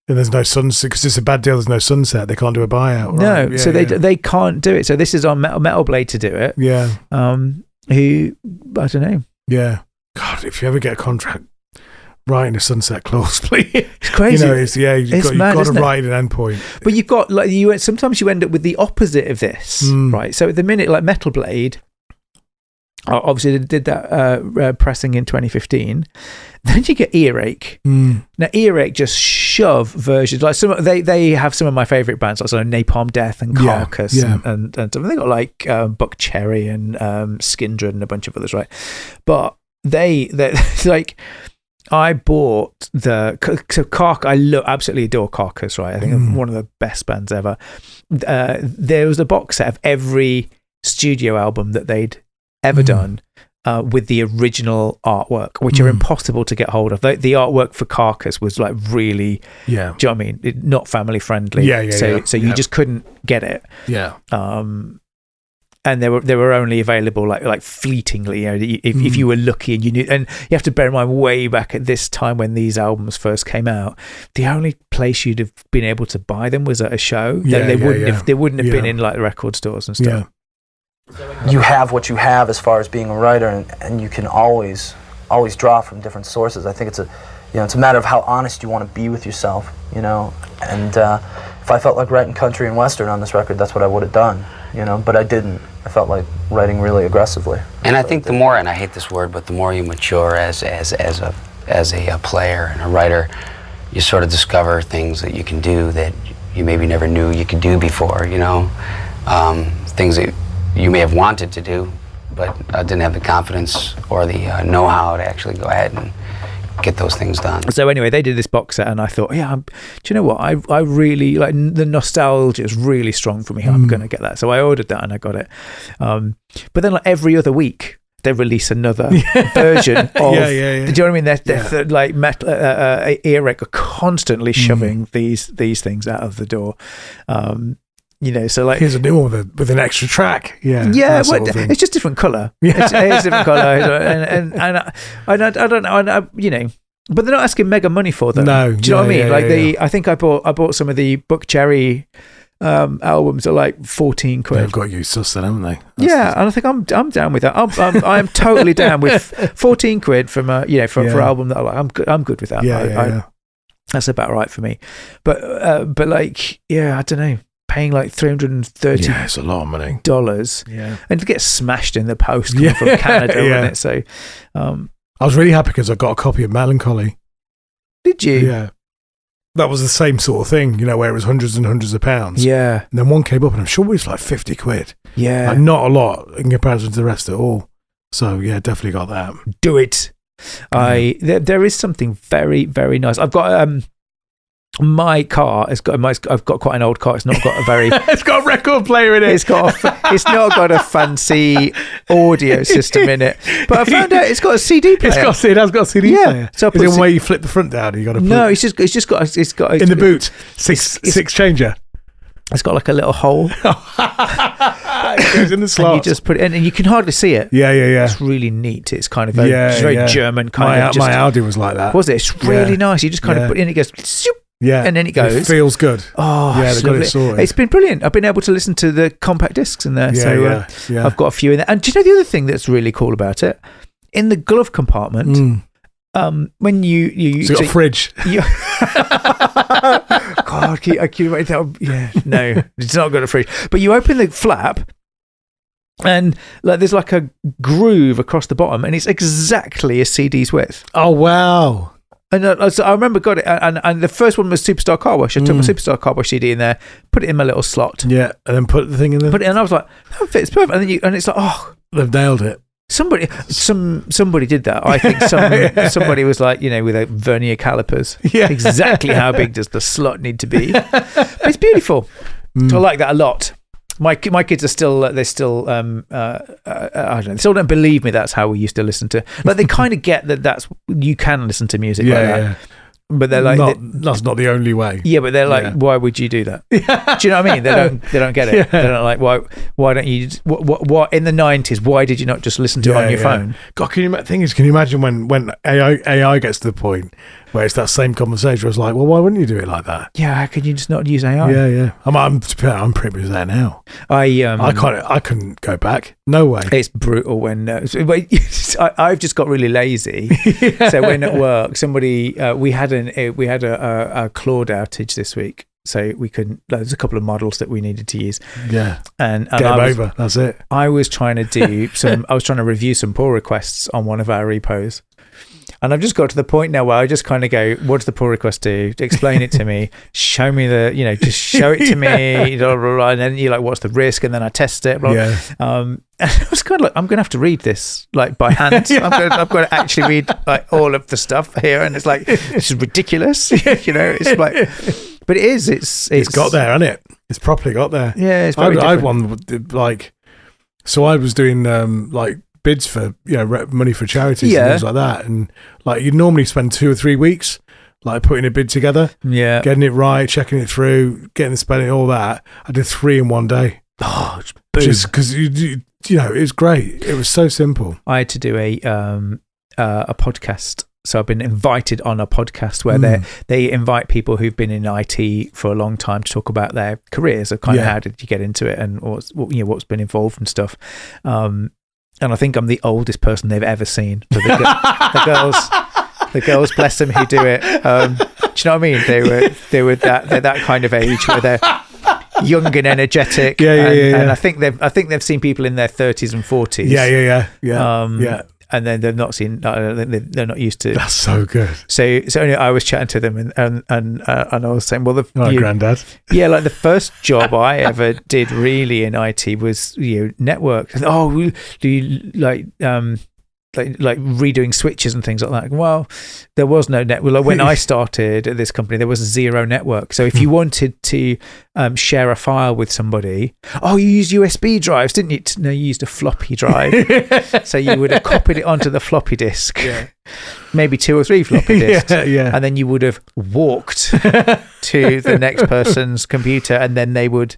[SPEAKER 1] And there's no sunset because it's a bad deal. There's no sunset. They can't do a buyout.
[SPEAKER 2] Right? No, they can't do it. So this is on Metal Blade to do it.
[SPEAKER 1] Yeah.
[SPEAKER 2] Who I don't know.
[SPEAKER 1] Yeah. God, if you ever get a contract, write in a sunset clause, please.
[SPEAKER 2] It's crazy.
[SPEAKER 1] You've got to write an endpoint.
[SPEAKER 2] But you've got sometimes you end up with the opposite of this, right? So at the minute, like Metal Blade, obviously they did that pressing in 2015. Then you get Earache. Now Earache just shove versions like they have some of my favorite bands, like Napalm Death and Carcass and stuff. They got like Buck Cherry and Skindred and a bunch of others, right? But they like. I bought I absolutely adore Carcass, right? I think it's one of the best bands ever. There was a box set of every studio album that they'd ever done with the original artwork, which are impossible to get hold of. The artwork for Carcass was like really, do you know what I mean? Not family friendly. So you just couldn't get it.
[SPEAKER 1] Yeah.
[SPEAKER 2] And they were only available like fleetingly. If you were lucky and you knew, and you have to bear in mind way back at this time when these albums first came out, the only place you'd have been able to buy them was at a show. They wouldn't have been in like the record stores and stuff.
[SPEAKER 7] You have what you have as far as being a writer, and you can always draw from different sources. I think it's a matter of how honest you want to be with yourself, and if I felt like writing country and western on this record, that's what I would have done, but I didn't. I felt like writing really aggressively.
[SPEAKER 8] And I think the more, and I hate this word, but the more you mature as a player and a writer, you sort of discover things that you can do that you maybe never knew you could do before, things that you may have wanted to do, but didn't have the confidence or the know-how to actually go ahead and get those things done.
[SPEAKER 2] So anyway, they did this box set and I thought, do you know what? I really, like, the nostalgia is really strong for me. I'm going to get that. So I ordered that and I got it. But then like every other week, they release another version of. Do you know what I mean? They're like metal. Earache are constantly shoving these things out of the door. So like
[SPEAKER 1] here's a new one with an extra track.
[SPEAKER 2] It's just different color. It's different color, and I don't know. But they're not asking mega money for them.
[SPEAKER 1] No,
[SPEAKER 2] do you know what I mean? I think I bought some of the Buck Cherry albums are like 14 quid.
[SPEAKER 1] They've got you sus then, haven't they?
[SPEAKER 2] And I think I'm down with that. I'm totally down with 14 quid from for an album that I like. I'm good with that. That's about right for me. But like I don't know. Paying like $330.
[SPEAKER 1] It's a lot of money.
[SPEAKER 2] And to get smashed in the post coming from Canada, wasn't it? So,
[SPEAKER 1] I was really happy because I got a copy of Melancholy.
[SPEAKER 2] Did you?
[SPEAKER 1] Yeah. That was the same sort of thing, where it was hundreds and hundreds of pounds.
[SPEAKER 2] Yeah.
[SPEAKER 1] And then one came up, and I'm sure it was like 50 quid.
[SPEAKER 2] Yeah.
[SPEAKER 1] Like not a lot in comparison to the rest at all. So yeah, definitely got that.
[SPEAKER 2] Do it. There is something very, very nice. I've got my car has got I've got quite an old car. It's not got a very
[SPEAKER 1] it's got a record player in it.
[SPEAKER 2] It's not got a fancy audio system in it. But I found out it's got a CD player.
[SPEAKER 1] It has got a CD player.
[SPEAKER 2] So
[SPEAKER 1] is it where you flip the front down? You got to
[SPEAKER 2] it's just got
[SPEAKER 1] in the boot six changer.
[SPEAKER 2] It's got like a little hole.
[SPEAKER 1] It goes in the slot.
[SPEAKER 2] And you just put it in, and you can hardly see it.
[SPEAKER 1] Yeah.
[SPEAKER 2] It's really neat. It's kind of very German kind of.
[SPEAKER 1] My Audi was like that.
[SPEAKER 2] Was it? It's really nice. You just kind of put it in, it goes.
[SPEAKER 1] Yeah,
[SPEAKER 2] and then it goes.
[SPEAKER 1] It feels good.
[SPEAKER 2] Oh,
[SPEAKER 1] yeah, they've got it sorted.
[SPEAKER 2] It's been brilliant. I've been able to listen to the compact discs in there. I've got a few in there. And do you know the other thing that's really cool about it? In the glove compartment, when you
[SPEAKER 1] got a fridge.
[SPEAKER 2] God, I keep waiting. No, it's not got a fridge. But you open the flap, and like there's like a groove across the bottom, and it's exactly a CD's width.
[SPEAKER 1] Oh wow!
[SPEAKER 2] And I remember got it, and the first one was Superstar Car Wash. I took my Superstar Car Wash CD in there, put it in my little slot.
[SPEAKER 1] Yeah, and then put the thing in there.
[SPEAKER 2] Put it in, and I was like, that fits perfect. And then it's like, oh,
[SPEAKER 1] they've nailed it.
[SPEAKER 2] Somebody did that. I think somebody was like, with a vernier calipers.
[SPEAKER 1] Yeah.
[SPEAKER 2] Exactly how big does the slot need to be? But it's beautiful. So I like that a lot. My kids are still I don't know, they still don't believe me that's how we used to listen to, like they kind of get that you can listen to music like that. But they're like,
[SPEAKER 1] that's not the only way.
[SPEAKER 2] Yeah, but they're like, why would you do that? Do you know what I mean? They don't get it. Yeah. They're not like, why don't you? What in the 90s? Why did you not just listen to it on your phone?
[SPEAKER 1] God, can you imagine when AI gets to the point where it's that same conversation? It's like, well, why wouldn't you do it like that?
[SPEAKER 2] Yeah, how could you just not use AI?
[SPEAKER 1] Yeah. I'm pretty much there now. I couldn't go back. No way.
[SPEAKER 2] It's brutal when I've just got really lazy. So when at work, we had a Claude outage this week, so we couldn't. There's a couple of models that we needed to use.
[SPEAKER 1] Yeah,
[SPEAKER 2] and
[SPEAKER 1] game over. That's it.
[SPEAKER 2] I was trying to do I was trying to review some pull requests on one of our repos. And I've just got to the point now where I just kind of go, what does the pull request do? Explain it to me. Show me just show it to me. Blah, blah, blah. And then you're like, what's the risk? And then I test it. Blah. Yeah. And I was kind of like, I'm going to have to read this like by hand. I'm going to actually read like all of the stuff here. And it's like, this is ridiculous. It's like, but it is. It's
[SPEAKER 1] got there, hasn't it? It's properly got there.
[SPEAKER 2] Yeah. It's
[SPEAKER 1] I had one like, so I was doing like bids for money for charities and things like that, and like you'd normally spend 2 or 3 weeks like putting a bid together, getting it right, checking it through, getting the spelling, all that. I did 3 in one day. Just because it was great. It was so simple.
[SPEAKER 2] I had to do a podcast. So I've been invited on a podcast where they invite people who've been in IT for a long time to talk about their careers, of kind of how did you get into it and what's been involved and stuff. And I think I'm the oldest person they've ever seen. So the girls, bless them, who do it. Do you know what I mean? They're that kind of age where they're young and energetic. And I think they've seen people in their 30s and 40s.
[SPEAKER 1] Yeah.
[SPEAKER 2] And then they've not seen. They're not used to.
[SPEAKER 1] That's so good.
[SPEAKER 2] So anyway, I was chatting to them, and I was saying, well,
[SPEAKER 1] granddad.
[SPEAKER 2] Yeah, like the first job I ever did really in IT was network. Oh, do you like like redoing switches and things like that. Well, there was no network. Like when I started at this company, there was zero network. So if you wanted to share a file with somebody, you used USB drives, didn't you? No, you used a floppy drive. So you would have copied it onto the floppy disk, maybe 2 or 3 floppy disks, and then you would have walked to the next person's computer, and then they would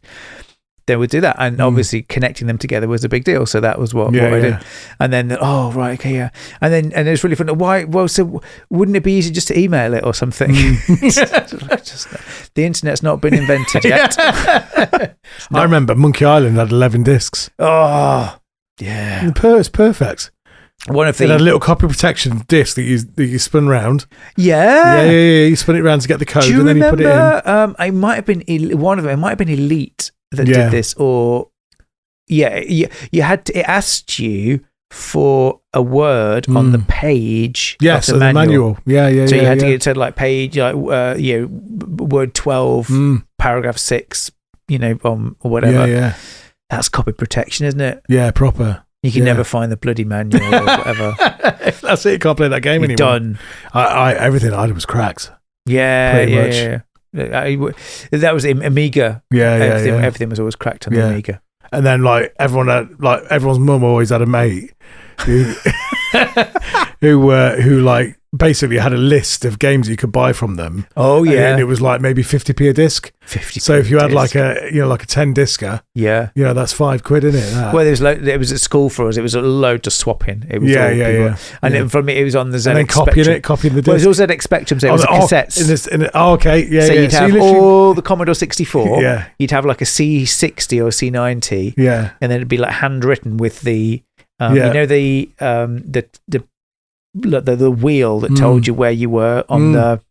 [SPEAKER 2] do that, and obviously connecting them together was a big deal. So that was what I did. And then and it's really fun. So wouldn't it be easy just to email it or something? Just, the internet's not been invented yet.
[SPEAKER 1] I remember Monkey Island had 11 discs.
[SPEAKER 2] Oh yeah,
[SPEAKER 1] it's perfect.
[SPEAKER 2] One of
[SPEAKER 1] it had a little copy protection disc that you spun round.
[SPEAKER 2] Yeah.
[SPEAKER 1] You spun it around to get the code,
[SPEAKER 2] Do you
[SPEAKER 1] and then
[SPEAKER 2] remember,
[SPEAKER 1] you put it in.
[SPEAKER 2] It might have been one of them. It might have been Elite that did this, or you had to. It asked you for a word on the page.
[SPEAKER 1] Yes,
[SPEAKER 2] of the manual.
[SPEAKER 1] Yeah.
[SPEAKER 2] So you had to get to like page, word 12, paragraph 6, or whatever.
[SPEAKER 1] Yeah.
[SPEAKER 2] That's copy protection, isn't it?
[SPEAKER 1] Yeah, proper.
[SPEAKER 2] You can never find the bloody manual or whatever.
[SPEAKER 1] That's it. You can't play that game anymore.
[SPEAKER 2] Done.
[SPEAKER 1] Everything I did was cracked.
[SPEAKER 2] Yeah. That was Amiga. Everything was always cracked on the Amiga.
[SPEAKER 1] And then everyone's mum always had a mate who basically had a list of games you could buy from them.
[SPEAKER 2] Oh yeah,
[SPEAKER 1] and it was like maybe 50p a disc.
[SPEAKER 2] 50p.
[SPEAKER 1] So if you had like a 10 discer, that's £5, isn't it? That.
[SPEAKER 2] Well, it was at school for us. It was a load to swap in. It was and for me, it was on the ZX
[SPEAKER 1] and then copying the disc.
[SPEAKER 2] Well, it was all ZX Spectrum, so it was cassettes.
[SPEAKER 1] So
[SPEAKER 2] you'd have all the Commodore 64. Yeah, you'd have like a C60 or C90.
[SPEAKER 1] Yeah,
[SPEAKER 2] and then it'd be like handwritten with the the wheel that told you where you were on the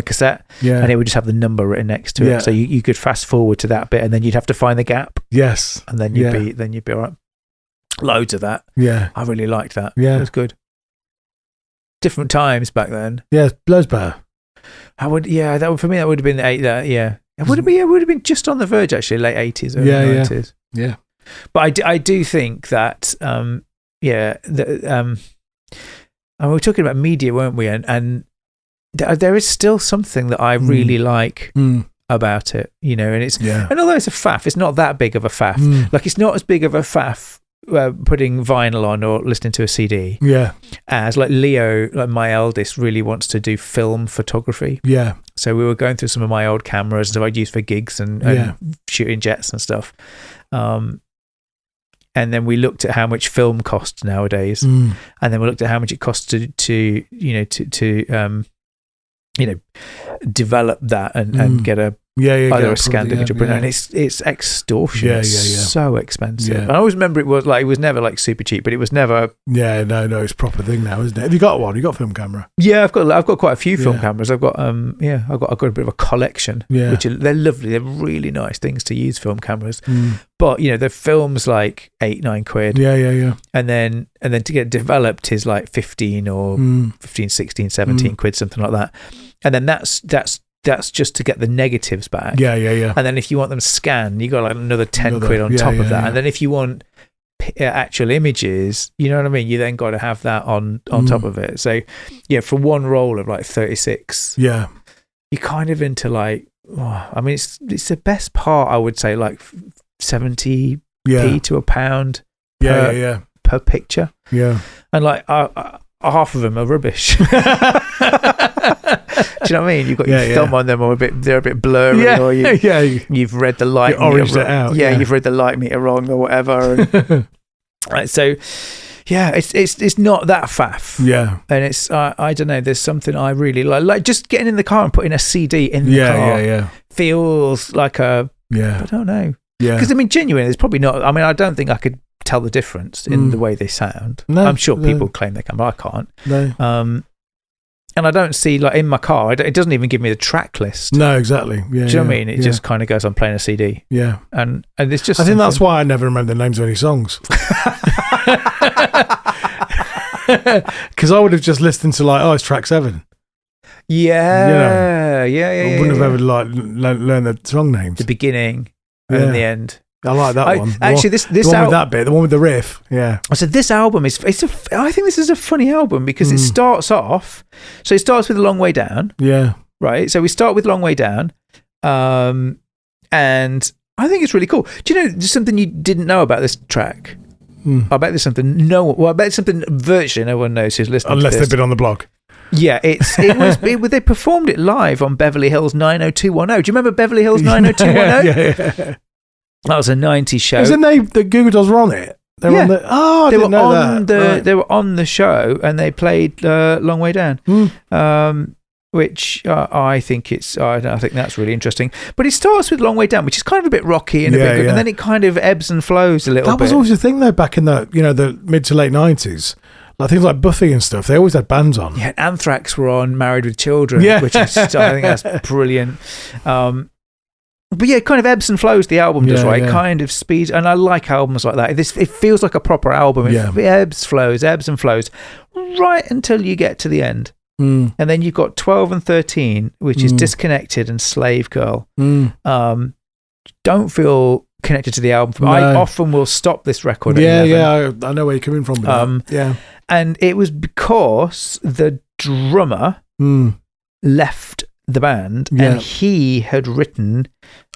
[SPEAKER 2] cassette, and it would just have the number written next to it, so you could fast forward to that bit, and then you'd have to find the gap.
[SPEAKER 1] Yes,
[SPEAKER 2] and then you'd be all right. Loads of that.
[SPEAKER 1] Yeah,
[SPEAKER 2] I really liked that.
[SPEAKER 1] Yeah,
[SPEAKER 2] it was good. Different times back then.
[SPEAKER 1] Yeah, blows better.
[SPEAKER 2] For me that would have been it would have been just on the verge, actually, late 80s, early 90s.
[SPEAKER 1] Yeah.
[SPEAKER 2] But I do think that and we were talking about media, weren't we? And there is still something that I really like about it, and it's and although it's a faff, it's not that big of a faff. Like, it's not as big of a faff putting vinyl on or listening to a CD.
[SPEAKER 1] Yeah.
[SPEAKER 2] As like Leo, like my eldest, really wants to do film photography.
[SPEAKER 1] Yeah.
[SPEAKER 2] So we were going through some of my old cameras that I'd used for gigs and shooting jets and stuff. And then we looked at how much film costs nowadays, and then we looked at how much it costs to develop that and get a either a scanned image or printer, and it's extortionate. So expensive. And I always remember it was never like super cheap, but it was never.
[SPEAKER 1] Yeah, no, it's a proper thing now, isn't it? Have you got one? You got a film camera?
[SPEAKER 2] Yeah, I've got quite a few film cameras. I've got I've got a bit of a collection. Yeah, they're lovely. They're really nice things to use, film cameras. But the film's like £8-9.
[SPEAKER 1] Yeah.
[SPEAKER 2] And then to get developed is like 15 or 15, 16, 17 quid, something like that. And then that's just to get the negatives back. Yeah. And then if you want them scanned, you got like another 10 quid on top of that. And then if you want actual images, you know what I mean? You then got to have that on top of it. So for one roll of like 36, you're kind of into like, it's the best part, I would say, like 70p to a pound per picture. Yeah. And like half of them are rubbish. Do you know what I mean? You've got your thumb on them, or they're a bit blurry, or you've read the light meter wrong. You've read the light meter wrong or whatever. Right, so it's not that faff. Yeah, and it's I don't know. There's something I really like just getting in the car and putting a CD in the car. Yeah, feels like a I don't know. Yeah, because genuinely, there's probably not. I don't think I could tell the difference in the way they sound. No, I'm sure people claim they can, but I can't. No. And I don't see, like, in my car, it doesn't even give me the track list.
[SPEAKER 1] No, exactly. Yeah,
[SPEAKER 2] do you know what I mean? It just kind of goes on playing a CD.
[SPEAKER 1] Yeah.
[SPEAKER 2] And it's just.
[SPEAKER 1] I think that's why I never remember the names of any songs. Because I would have just listened to, like, it's track 7.
[SPEAKER 2] Yeah.
[SPEAKER 1] I wouldn't have ever, like, learned the song names.
[SPEAKER 2] The beginning and the end.
[SPEAKER 1] I like that one.
[SPEAKER 2] Actually,
[SPEAKER 1] the one with that bit, the one with the riff. Yeah.
[SPEAKER 2] So this album I think this is a funny album because it starts off. So it starts with A Long Way Down.
[SPEAKER 1] Yeah.
[SPEAKER 2] Right. So we start with Long Way Down, and I think it's really cool. Do you know there's something you didn't know about this track? I bet there's something. I bet it's something virtually no one knows who's listening.
[SPEAKER 1] Unless
[SPEAKER 2] to this.
[SPEAKER 1] they've been on the blog.
[SPEAKER 2] Yeah, they performed it live on Beverly Hills 90210. Do you remember Beverly Hills 90210?
[SPEAKER 1] Yeah.
[SPEAKER 2] That was a 90s show.
[SPEAKER 1] Isn't the Goo Goo Dolls were on it? They were on the. Oh, I didn't know that. Right.
[SPEAKER 2] They were on the show and they played Long Way Down, which I think I think that's really interesting. But it starts with Long Way Down, which is kind of a bit rocky and a bit good, and then it kind of ebbs and flows a little bit.
[SPEAKER 1] That was always the thing though, back in the mid to late 90s. Like things like Buffy and stuff, they always had bands on.
[SPEAKER 2] Yeah, Anthrax were on Married with Children, which is, I think that's brilliant. But yeah, it kind of ebbs and flows, the album does, right? It kind of speeds, and I like albums like that. It feels like a proper album. It ebbs and flows, right until you get to the end. And then you've got 12 and 13, which is Disconnected and Slave Girl. Don't feel connected to the album. No. I often will stop this record at 11.
[SPEAKER 1] I know where you're coming from with that.
[SPEAKER 2] And it was because the drummer left the band and he had written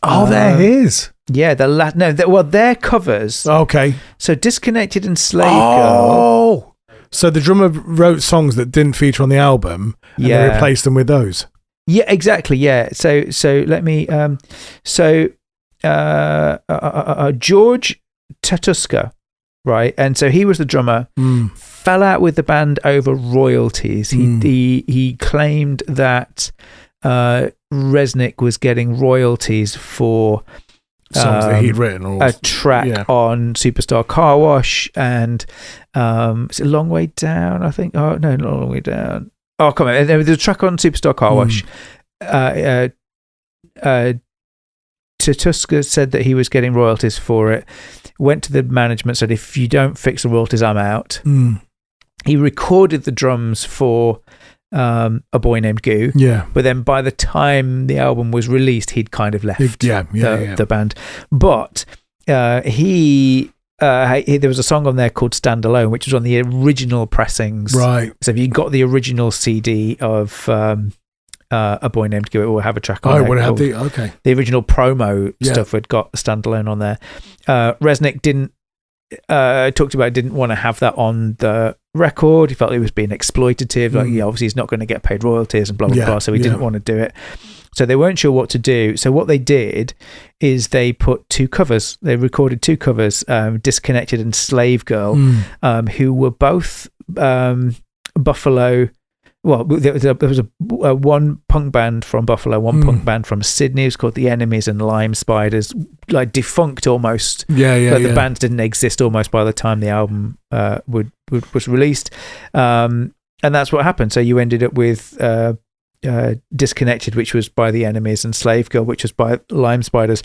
[SPEAKER 1] they're his.
[SPEAKER 2] Yeah, they're covers.
[SPEAKER 1] Okay.
[SPEAKER 2] So Disconnected and Slave Girl.
[SPEAKER 1] So the drummer wrote songs that didn't feature on the album and they replaced them with those. Yeah,
[SPEAKER 2] exactly. Yeah. So let me George Tatuska, right? And so he was the drummer, fell out with the band over royalties. He claimed that Rzeznik was getting royalties for
[SPEAKER 1] songs that he'd written, or
[SPEAKER 2] a track on Superstar Car Wash and it's a Long Way Down, I think. Oh no, not a Long Way Down. Oh, come on, there's a track on Superstar Car Wash. Tatuska said that he was getting royalties for it. Went to the management, said, if you don't fix the royalties, I'm out. He recorded the drums for A Boy Named Goo. Yeah. But then by the time the album was released, he'd kind of left the band. But there was a song on there called Stand Alone, which was on the original pressings. Right. So if you got the original CD of A Boy Named Goo, it will have a track on there.
[SPEAKER 1] Would it have the
[SPEAKER 2] original promo stuff had got Stand Alone on there. Rzeznik didn't want to have that on the record. He felt it was being exploitative. Obviously he's not going to get paid royalties and blah blah blah. So he didn't want to do it. So they weren't sure what to do. So what they did is they put two covers. They recorded two covers, Disconnected and Slave Girl, who were both Buffalo. Well, there was a one punk band from Buffalo, one punk band from Sydney. It was called The Enemies and Lime Spiders, like defunct almost. The bands didn't exist almost by the time the album was released, and that's what happened. So you ended up with Disconnected, which was by The Enemies, and Slave Girl, which was by Lime Spiders.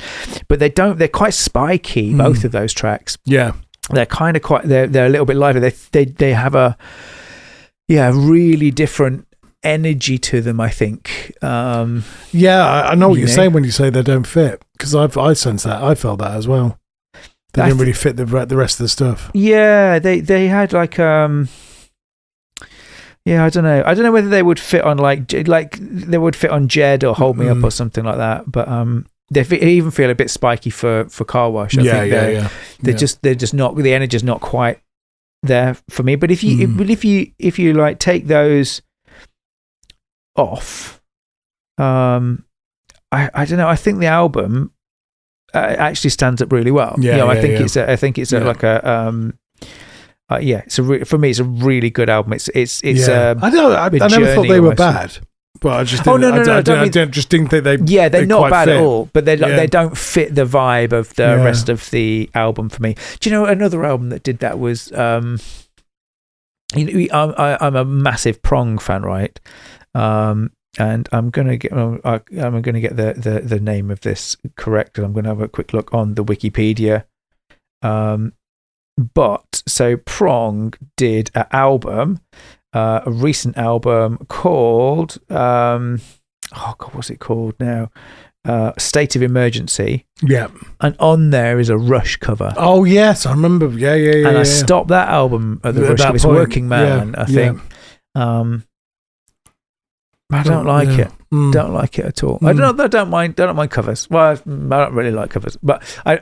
[SPEAKER 2] But they're quite spiky. Both of those tracks. Yeah, they're kind of they're a little bit lighter. They have a really different energy to them, I think. I know what you're saying when you say they don't fit, because I sense that. I felt that as well. They didn't really fit the rest of the stuff. Yeah, they had like I don't know whether they would fit on like they would fit on Jed or Hold Me Up or something like that, but they even feel a bit spiky for Car Wash. I think they're just not, the energy's not quite there for me. But if you like take those off, I don't know, I think the album actually stands up really well. I think it's for me it's a really good album. It's I never thought they were bad, but I just just didn't think they they're not bad at all, but they don't fit the vibe of the rest of the album for me. Do you know another album that did that was I'm a massive Prong fan, right? And I'm gonna get the name of this correct, and I'm gonna have a quick look on the Wikipedia. But so Prong did an album, a recent album called oh God, what's it called now? State of Emergency.
[SPEAKER 1] Yeah.
[SPEAKER 2] And on there is a Rush cover.
[SPEAKER 1] Oh, yes. I remember. Yeah.
[SPEAKER 2] And I stopped that album at the Rush. It was Working Man, I think. I don't like it. Don't like it at all. I don't mind covers. Well, I don't really like covers, but I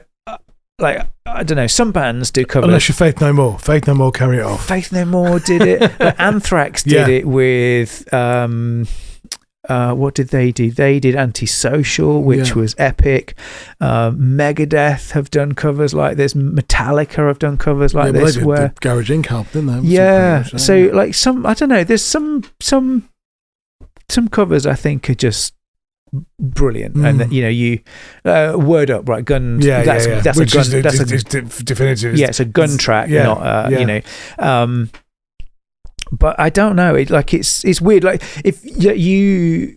[SPEAKER 2] don't know. Some bands do covers.
[SPEAKER 1] Unless you're Faith No More. Faith No More, Carry It Off.
[SPEAKER 2] Faith No More did it. Like Anthrax did it with what did they do? They did Antisocial, which was epic. Megadeth have done covers like this. Metallica have done covers like this.
[SPEAKER 1] They did
[SPEAKER 2] where
[SPEAKER 1] the Garage Inc. album, didn't they?
[SPEAKER 2] Yeah. So like some, I don't know. There's some covers I think are just brilliant, and you Word Up, right? Guns. That's a gun. That's a
[SPEAKER 1] definitive.
[SPEAKER 2] Yeah, it's a gun track. Not But I don't know. It's weird. Like if you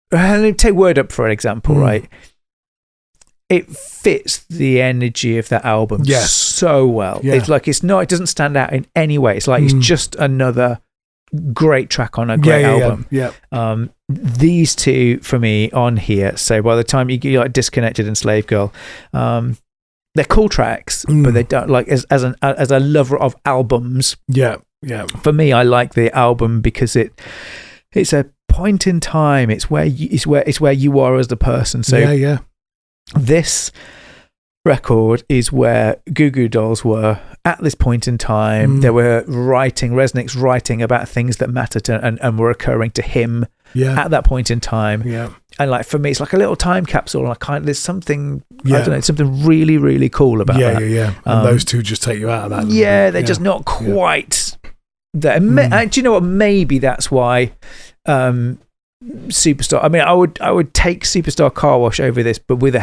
[SPEAKER 2] let me take Word Up for an example, right? It fits the energy of that album so well.
[SPEAKER 1] Yeah.
[SPEAKER 2] It's like it doesn't stand out in any way. It's like it's just another great track on a great album.
[SPEAKER 1] Yeah.
[SPEAKER 2] These two for me on here. So by the time you get like Disconnected and Slave Girl, they're cool tracks, but they don't like as a lover of albums.
[SPEAKER 1] Yeah.
[SPEAKER 2] For me, I like the album because it's a point in time. It's where you are as the person. So this record is where Goo Goo Dolls were at this point in time. They were Rzeznik's writing about things that mattered and were occurring to him at that point in time.
[SPEAKER 1] Yeah.
[SPEAKER 2] And like for me, it's like a little time capsule. And there's something I don't know, something really, really cool about that.
[SPEAKER 1] Yeah. And those two just take you out of that.
[SPEAKER 2] Yeah, they're just not quite there. Do you know what? Maybe that's why Superstar. I mean, I would take Superstar Car Wash over this, but with a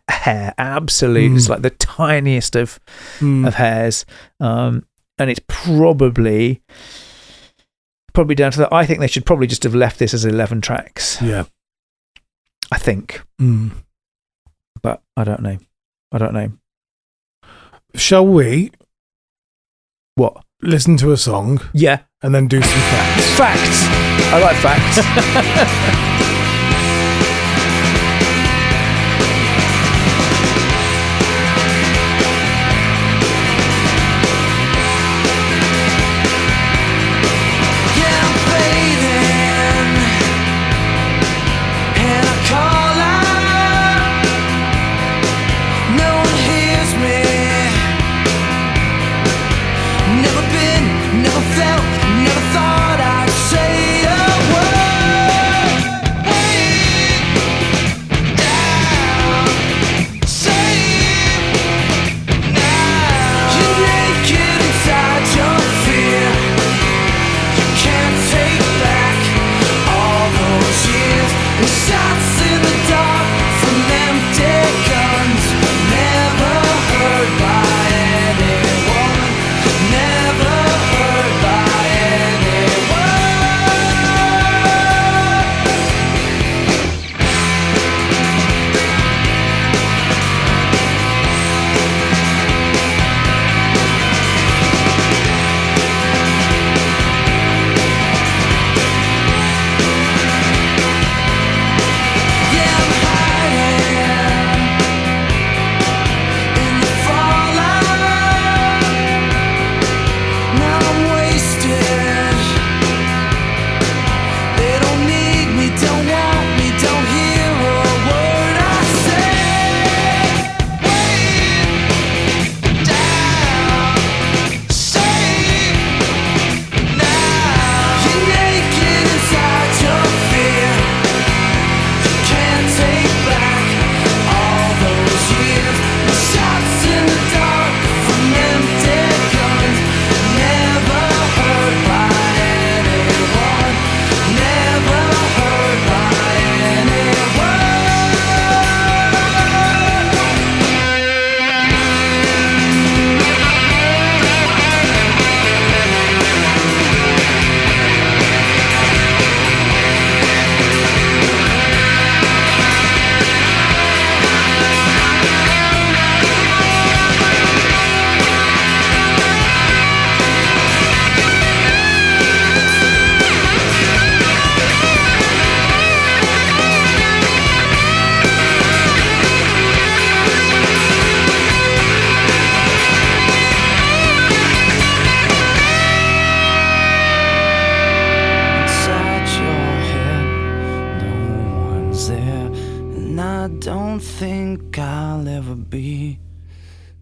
[SPEAKER 2] hair, absolute. It's like the tiniest of hairs, and it's probably down to that. I think they should probably just have left this as 11 tracks.
[SPEAKER 1] Yeah,
[SPEAKER 2] I think, but I don't know.
[SPEAKER 1] Shall we?
[SPEAKER 2] What?
[SPEAKER 1] Listen to a song.
[SPEAKER 2] Yeah,
[SPEAKER 1] and then do some facts.
[SPEAKER 2] Facts. I like facts.
[SPEAKER 4] was there, and I don't think I'll ever be,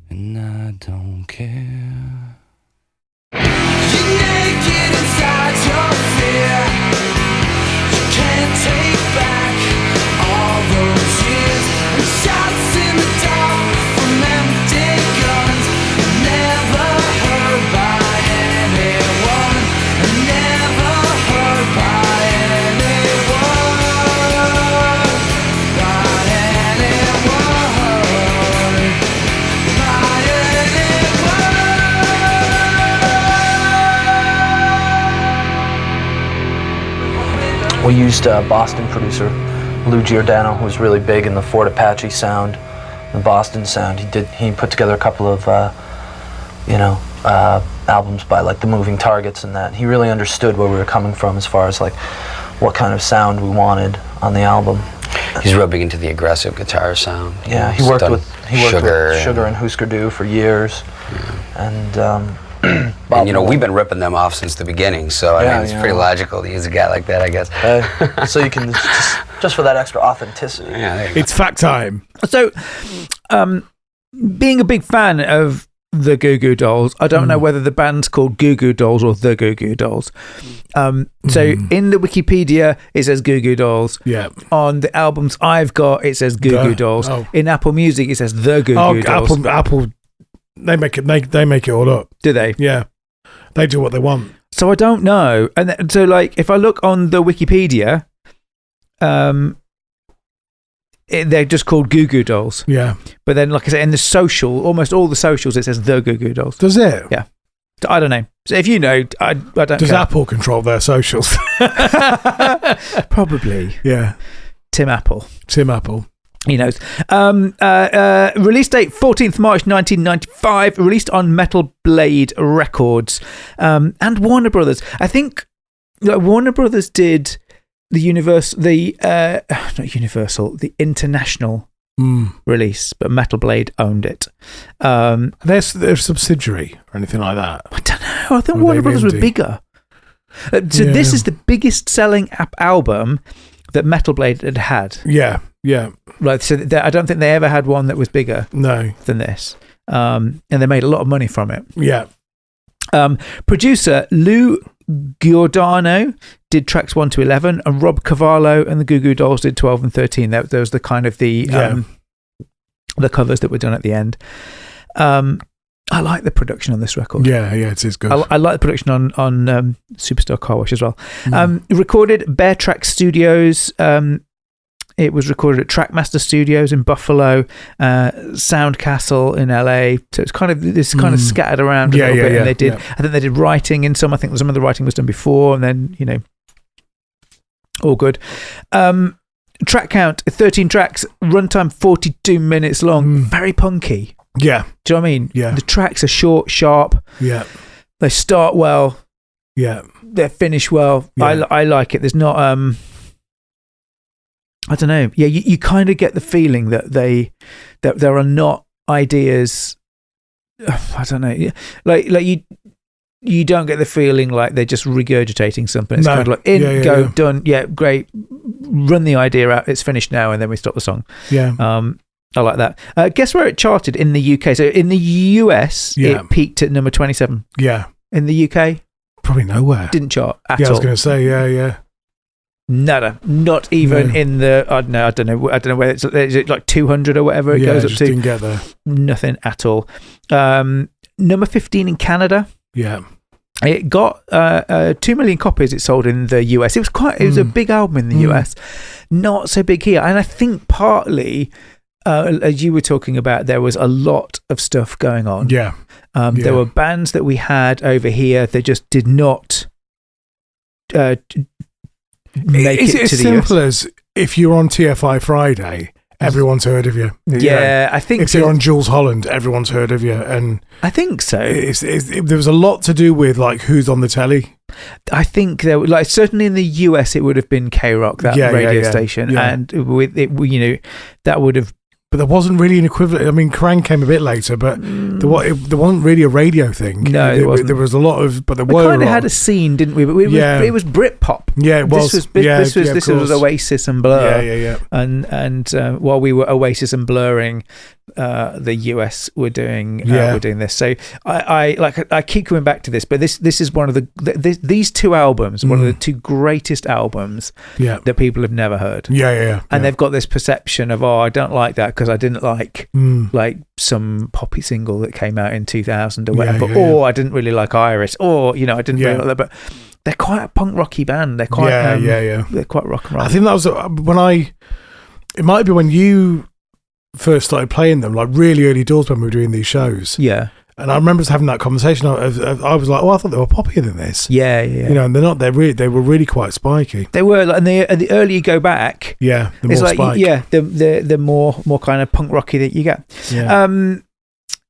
[SPEAKER 4] and I don't care. You're naked inside your fear. You can't take back all those years and shots in the dark from empty guns. Never heard by anyone, never heard by anyone, by anyone, by anyone.
[SPEAKER 7] We used a Boston producer, Lou Giordano, who was really big in the Fort Apache sound, the Boston sound. He put together a couple of albums by like the Moving Targets and that. He really understood where we were coming from as far as like what kind of sound we wanted on the album.
[SPEAKER 8] He's real big into the aggressive guitar sound.
[SPEAKER 7] Yeah, he worked with Sugar and Husker Du for years, and
[SPEAKER 8] and we've been ripping them off since the beginning, so I mean, it's pretty logical to use a guy like that, I guess.
[SPEAKER 7] So you can just for that extra authenticity.
[SPEAKER 8] Yeah,
[SPEAKER 1] it's fact time.
[SPEAKER 2] So, being a big fan of the Goo Goo Dolls, I don't know whether the band's called Goo Goo Dolls or the Goo Goo Dolls. So in the Wikipedia, it says Goo Goo Dolls.
[SPEAKER 1] Yeah.
[SPEAKER 2] On the albums I've got, it says Goo Goo Dolls.
[SPEAKER 1] Oh.
[SPEAKER 2] In Apple Music, it says the Goo Goo Dolls.
[SPEAKER 1] Apple, they make it all up.
[SPEAKER 2] Do they?
[SPEAKER 1] Yeah. They do what they want.
[SPEAKER 2] So I don't know. And so, like, if I look on the Wikipedia, they're just called Goo Goo Dolls.
[SPEAKER 1] Yeah.
[SPEAKER 2] But then, like I said, in the social, almost all the socials, it says the Goo Goo Dolls.
[SPEAKER 1] Does it?
[SPEAKER 2] Yeah. So I don't know. So if you know, I don't
[SPEAKER 1] Does
[SPEAKER 2] care.
[SPEAKER 1] Apple control their socials?
[SPEAKER 2] Probably.
[SPEAKER 1] Yeah.
[SPEAKER 2] Tim Apple. He knows. Release date 14th March 1995. Released on Metal Blade Records and Warner Brothers. I think Warner Brothers did the international release, but Metal Blade owned it.
[SPEAKER 1] They're a subsidiary or anything like that.
[SPEAKER 2] I don't know. I thought Warner Brothers were bigger. This is the biggest selling album that Metal Blade had.
[SPEAKER 1] Yeah.
[SPEAKER 2] Right. So I don't think they ever had one that was bigger.
[SPEAKER 1] No.
[SPEAKER 2] Than this. And they made a lot of money from it.
[SPEAKER 1] Yeah.
[SPEAKER 2] Producer Lou Giordano did tracks 1 to 11, and Rob Cavallo and the Goo Goo Dolls did 12 and 13. Those were the kind of the covers that were done at the end. I like the production on this record.
[SPEAKER 1] Yeah, it is good.
[SPEAKER 2] I like the production on Superstar Car Wash as well. Recorded Bear Track Studios. It was recorded at Trackmaster Studios in Buffalo, Soundcastle in LA. So it's kind of scattered around a little bit. And they did. I think they did writing in some. I think some of the writing was done before, and then all good. Track count 13 tracks. Runtime 42 minutes long. Very punky.
[SPEAKER 1] Yeah.
[SPEAKER 2] Do you know what I mean?
[SPEAKER 1] Yeah.
[SPEAKER 2] The tracks are short, sharp.
[SPEAKER 1] Yeah.
[SPEAKER 2] They start well.
[SPEAKER 1] Yeah.
[SPEAKER 2] They finish well.
[SPEAKER 1] Yeah.
[SPEAKER 2] I like it. There's not I don't know. Yeah, you kind of get the feeling that there are not ideas. I don't know. Like you don't get the feeling like they're just regurgitating something. It's kind of like go, done. Yeah, great. Run the idea out. It's finished now, and then we stop the song.
[SPEAKER 1] Yeah.
[SPEAKER 2] I like that. Guess where it charted in the UK? So in the US, it peaked at number 27.
[SPEAKER 1] Yeah.
[SPEAKER 2] In the UK,
[SPEAKER 1] probably nowhere.
[SPEAKER 2] Didn't chart at all.
[SPEAKER 1] Yeah, I was going to say, yeah.
[SPEAKER 2] Nada, not even in the. I don't know where it's like 200 or whatever it goes up to.
[SPEAKER 1] Didn't get there.
[SPEAKER 2] Nothing at all. Number 15 in Canada.
[SPEAKER 1] Yeah,
[SPEAKER 2] it got 2 million copies. It sold in the US. It was a big album in the US. Not so big here, and I think partly, as you were talking about, there was a lot of stuff going on.
[SPEAKER 1] Yeah,
[SPEAKER 2] there were bands that we had over here that just did not.
[SPEAKER 1] It's as simple as if you're on TFI Friday, everyone's heard of you.
[SPEAKER 2] Yeah, I think
[SPEAKER 1] if you're on Jules Holland, everyone's heard of you, and
[SPEAKER 2] I think so.
[SPEAKER 1] There was a lot to do with like who's on the telly.
[SPEAKER 2] I think there, like certainly in the US, it would have been KROQ, that radio station, and with it, that would have
[SPEAKER 1] but there wasn't really an equivalent. I mean, Kerrang came a bit later, but there wasn't really a radio thing.
[SPEAKER 2] No,
[SPEAKER 1] there was a lot of, but there
[SPEAKER 2] we
[SPEAKER 1] were. We
[SPEAKER 2] kind of had a scene, didn't we? But it was Britpop.
[SPEAKER 1] Yeah, it was.
[SPEAKER 2] This was Oasis and Blur.
[SPEAKER 1] Yeah.
[SPEAKER 2] And while we were Oasis and Blurring, the US were doing this. So I keep coming back to this, but this is one of these two albums, one of the two greatest albums that people have never heard. And they've got this perception of, I don't like that because I didn't like some poppy single that came out in 2000 or whatever, or I didn't really like Iris, or I didn't really like that. But they're quite a punk rocky band. They're quite they're quite rock and roll.
[SPEAKER 1] I think that was it might be when you first started playing them, like really early doors when we were doing these shows.
[SPEAKER 2] Yeah.
[SPEAKER 1] And I remember us having that conversation. I was like, I thought they were poppier than this.
[SPEAKER 2] Yeah.
[SPEAKER 1] And they're not. They were really quite spiky.
[SPEAKER 2] They were, and the earlier you go back,
[SPEAKER 1] the more
[SPEAKER 2] it's like
[SPEAKER 1] spike.
[SPEAKER 2] the more kind of punk rocky that you get.
[SPEAKER 1] Yeah.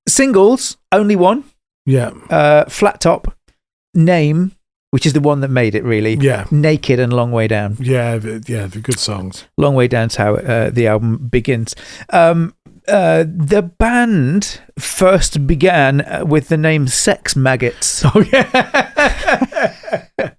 [SPEAKER 2] Singles, only one.
[SPEAKER 1] Yeah.
[SPEAKER 2] Flat Top, Name, which is the one that made it really.
[SPEAKER 1] Yeah.
[SPEAKER 2] Naked and Long Way Down.
[SPEAKER 1] Yeah, they're good songs.
[SPEAKER 2] Long Way Down's how the album begins. The band first began with the name Sex Maggots.
[SPEAKER 1] Oh yeah,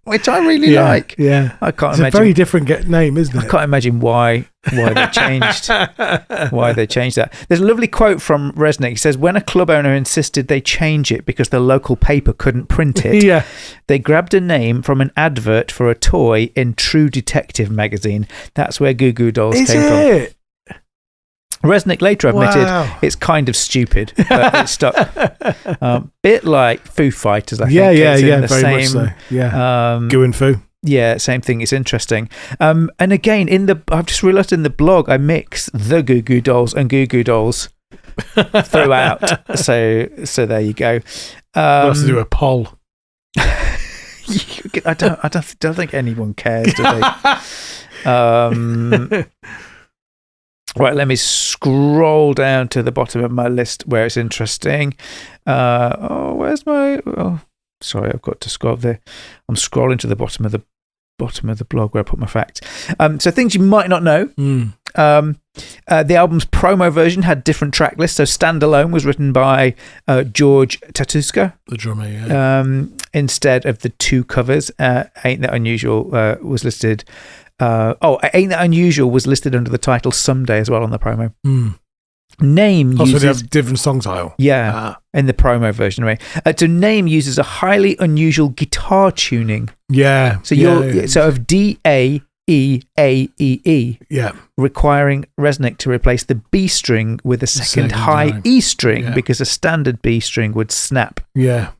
[SPEAKER 2] which I really like.
[SPEAKER 1] Yeah,
[SPEAKER 2] I can't
[SPEAKER 1] it's
[SPEAKER 2] imagine.
[SPEAKER 1] A very different name, isn't it?
[SPEAKER 2] I can't imagine why they changed that. There's a lovely quote from Rzeznik. He says, "When a club owner insisted they change it because the local paper couldn't print it, they grabbed a name from an advert for a toy in True Detective magazine. That's where Goo Goo Dolls came from." Rzeznik later admitted it's kind of stupid, but it stuck. Bit like Foo Fighters, I think.
[SPEAKER 1] Yeah, very much so. Yeah, Goo and Foo.
[SPEAKER 2] Yeah, same thing. It's interesting. And again, I've just realised in the blog, I mix the Goo Goo Dolls and Goo Goo Dolls throughout. So there you go.
[SPEAKER 1] We'll have to do a poll.
[SPEAKER 2] I don't think anyone cares, do they? Right, let me scroll down to the bottom of my list where it's interesting. Where's my? Oh, sorry, I've got to scroll there. I'm scrolling to the bottom of the blog where I put my facts. So things you might not know. The album's promo version had different track lists. So Standalone was written by George Tatuska,
[SPEAKER 1] the drummer.
[SPEAKER 2] Instead of the two covers. Ain't That Unusual was listed. Ain't That Unusual was listed under the title Someday as well on the promo. Name uses...
[SPEAKER 1] Also, they have different song title.
[SPEAKER 2] Yeah, in the promo version. Right? So Name uses a highly unusual guitar tuning.
[SPEAKER 1] Yeah.
[SPEAKER 2] So so of D-A-E-A-E-E.
[SPEAKER 1] Yeah.
[SPEAKER 2] Requiring Rzeznik to replace the B string with a second high E string because a standard B string would snap.
[SPEAKER 1] Yeah.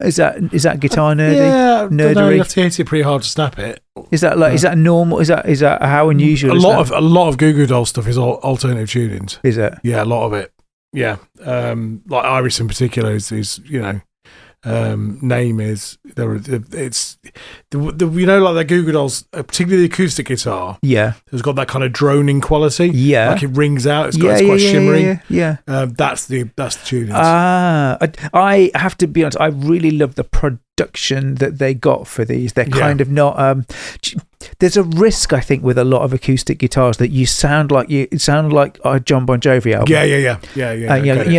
[SPEAKER 2] Is that guitar nerdy?
[SPEAKER 1] Yeah,
[SPEAKER 2] nerdery?
[SPEAKER 1] You have to hit it pretty hard to snap it.
[SPEAKER 2] Is that normal? Is that how unusual?
[SPEAKER 1] A lot of Goo Goo Dolls stuff is all alternative tunings.
[SPEAKER 2] Is it?
[SPEAKER 1] Yeah, a lot of it. Yeah, like Iris in particular is Name is it's like the Goo Goo Dolls, particularly the acoustic guitar.
[SPEAKER 2] Yeah,
[SPEAKER 1] it's got that kind of droning quality. Yeah, like it rings out. It's quite shimmery.
[SPEAKER 2] Yeah.
[SPEAKER 1] That's the tuning.
[SPEAKER 2] I have to be honest. I really love the production that they got for these. They're kind of not. There's a risk, I think, with a lot of acoustic guitars that it sound like a John Bon Jovi album.
[SPEAKER 1] Yeah.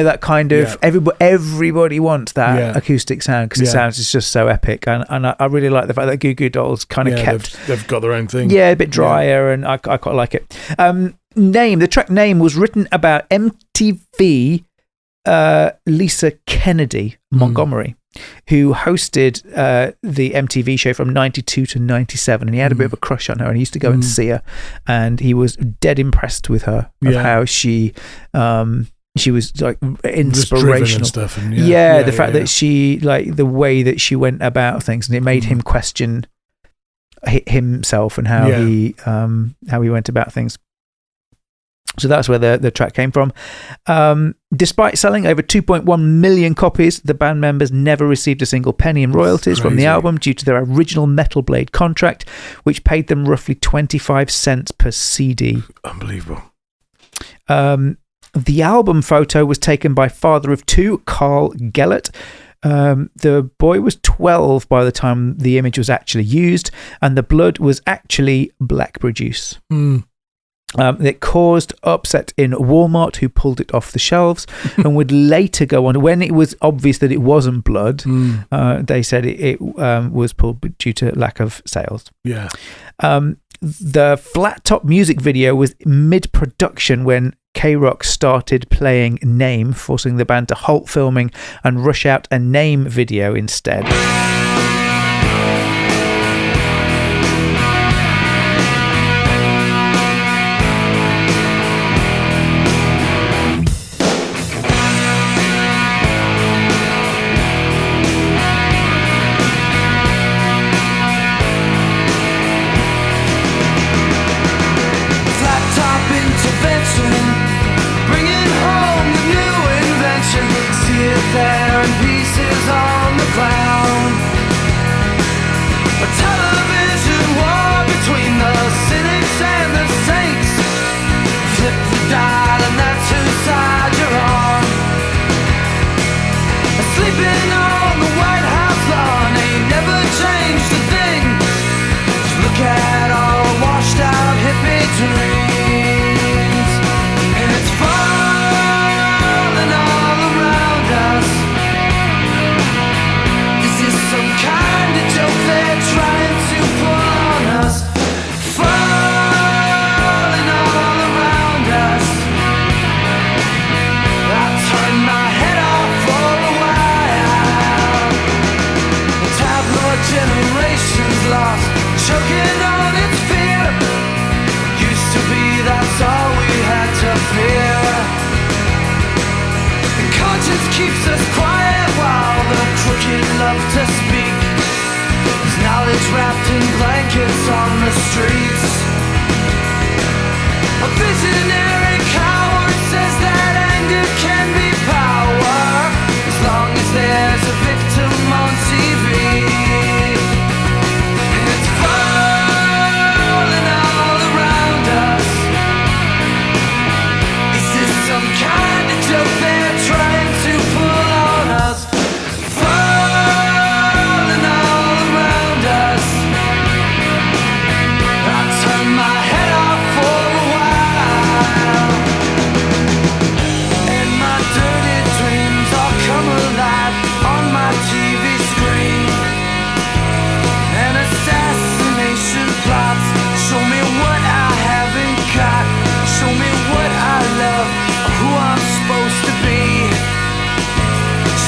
[SPEAKER 2] That kind of everybody wants that acoustic sound because it sounds just so epic. And I really like the fact that Goo Goo Dolls kind of kept.
[SPEAKER 1] They've got their own thing.
[SPEAKER 2] Yeah, a bit drier, and I quite like it. The track Name was written about MTV Lisa Kennedy Montgomery, who hosted the MTV show from 92 to 97, and he had a bit of a crush on her, and he used to go and see her, and he was dead impressed with her of how she was like inspirational
[SPEAKER 1] and stuff, and
[SPEAKER 2] the fact that she, like, the way that she went about things, and it made him question himself and how he went about things. So that's where the track came from. Despite selling over 2.1 million copies, the band members never received a single penny in royalties from the album due to their original Metal Blade contract, which paid them roughly 25 cents per CD.
[SPEAKER 1] Unbelievable.
[SPEAKER 2] The album photo was taken by father of two, Carl Gellert. The boy was 12 by the time the image was actually used, and the blood was actually black produce. It caused upset in Walmart, who pulled it off the shelves, and would later go on. When it was obvious that it wasn't blood, they said it was pulled due to lack of sales.
[SPEAKER 1] Yeah.
[SPEAKER 2] The flat top music video was mid-production when KROQ started playing Name, forcing the band to halt filming and rush out a Name video instead.
[SPEAKER 4] There in pieces on the ground. A television war between the cynics and the saints. Flip the dial and that's whose side you're on. Sleeping on the White House lawn ain't never changed a thing. Just look at all washed out hippie dreams. And it's falling all around us. Is this some kind of joke they're trying to pull on us? Falling all around us. I turned my head off for a while. The tabloid generation's lost, choking on its fear. Used to be that's all we had to fear. And conscience keeps us quiet while the crooked love to speak. There's knowledge wrapped in blankets on the streets. A visionary coward says that anger can be power, as long as there's a victim on TV. And it's falling all around us. Is this some kind of joke they're trying to pull on us? Falling all around us. I turn my head off for a while, and my dirty dreams all come alive on my TV screen. And assassination plots show me what I haven't got, show me what I love, who I'm supposed to be,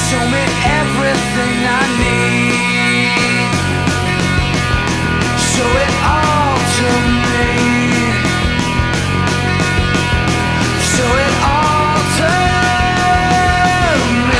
[SPEAKER 4] show me everything I need, show it all to me, show it all to me.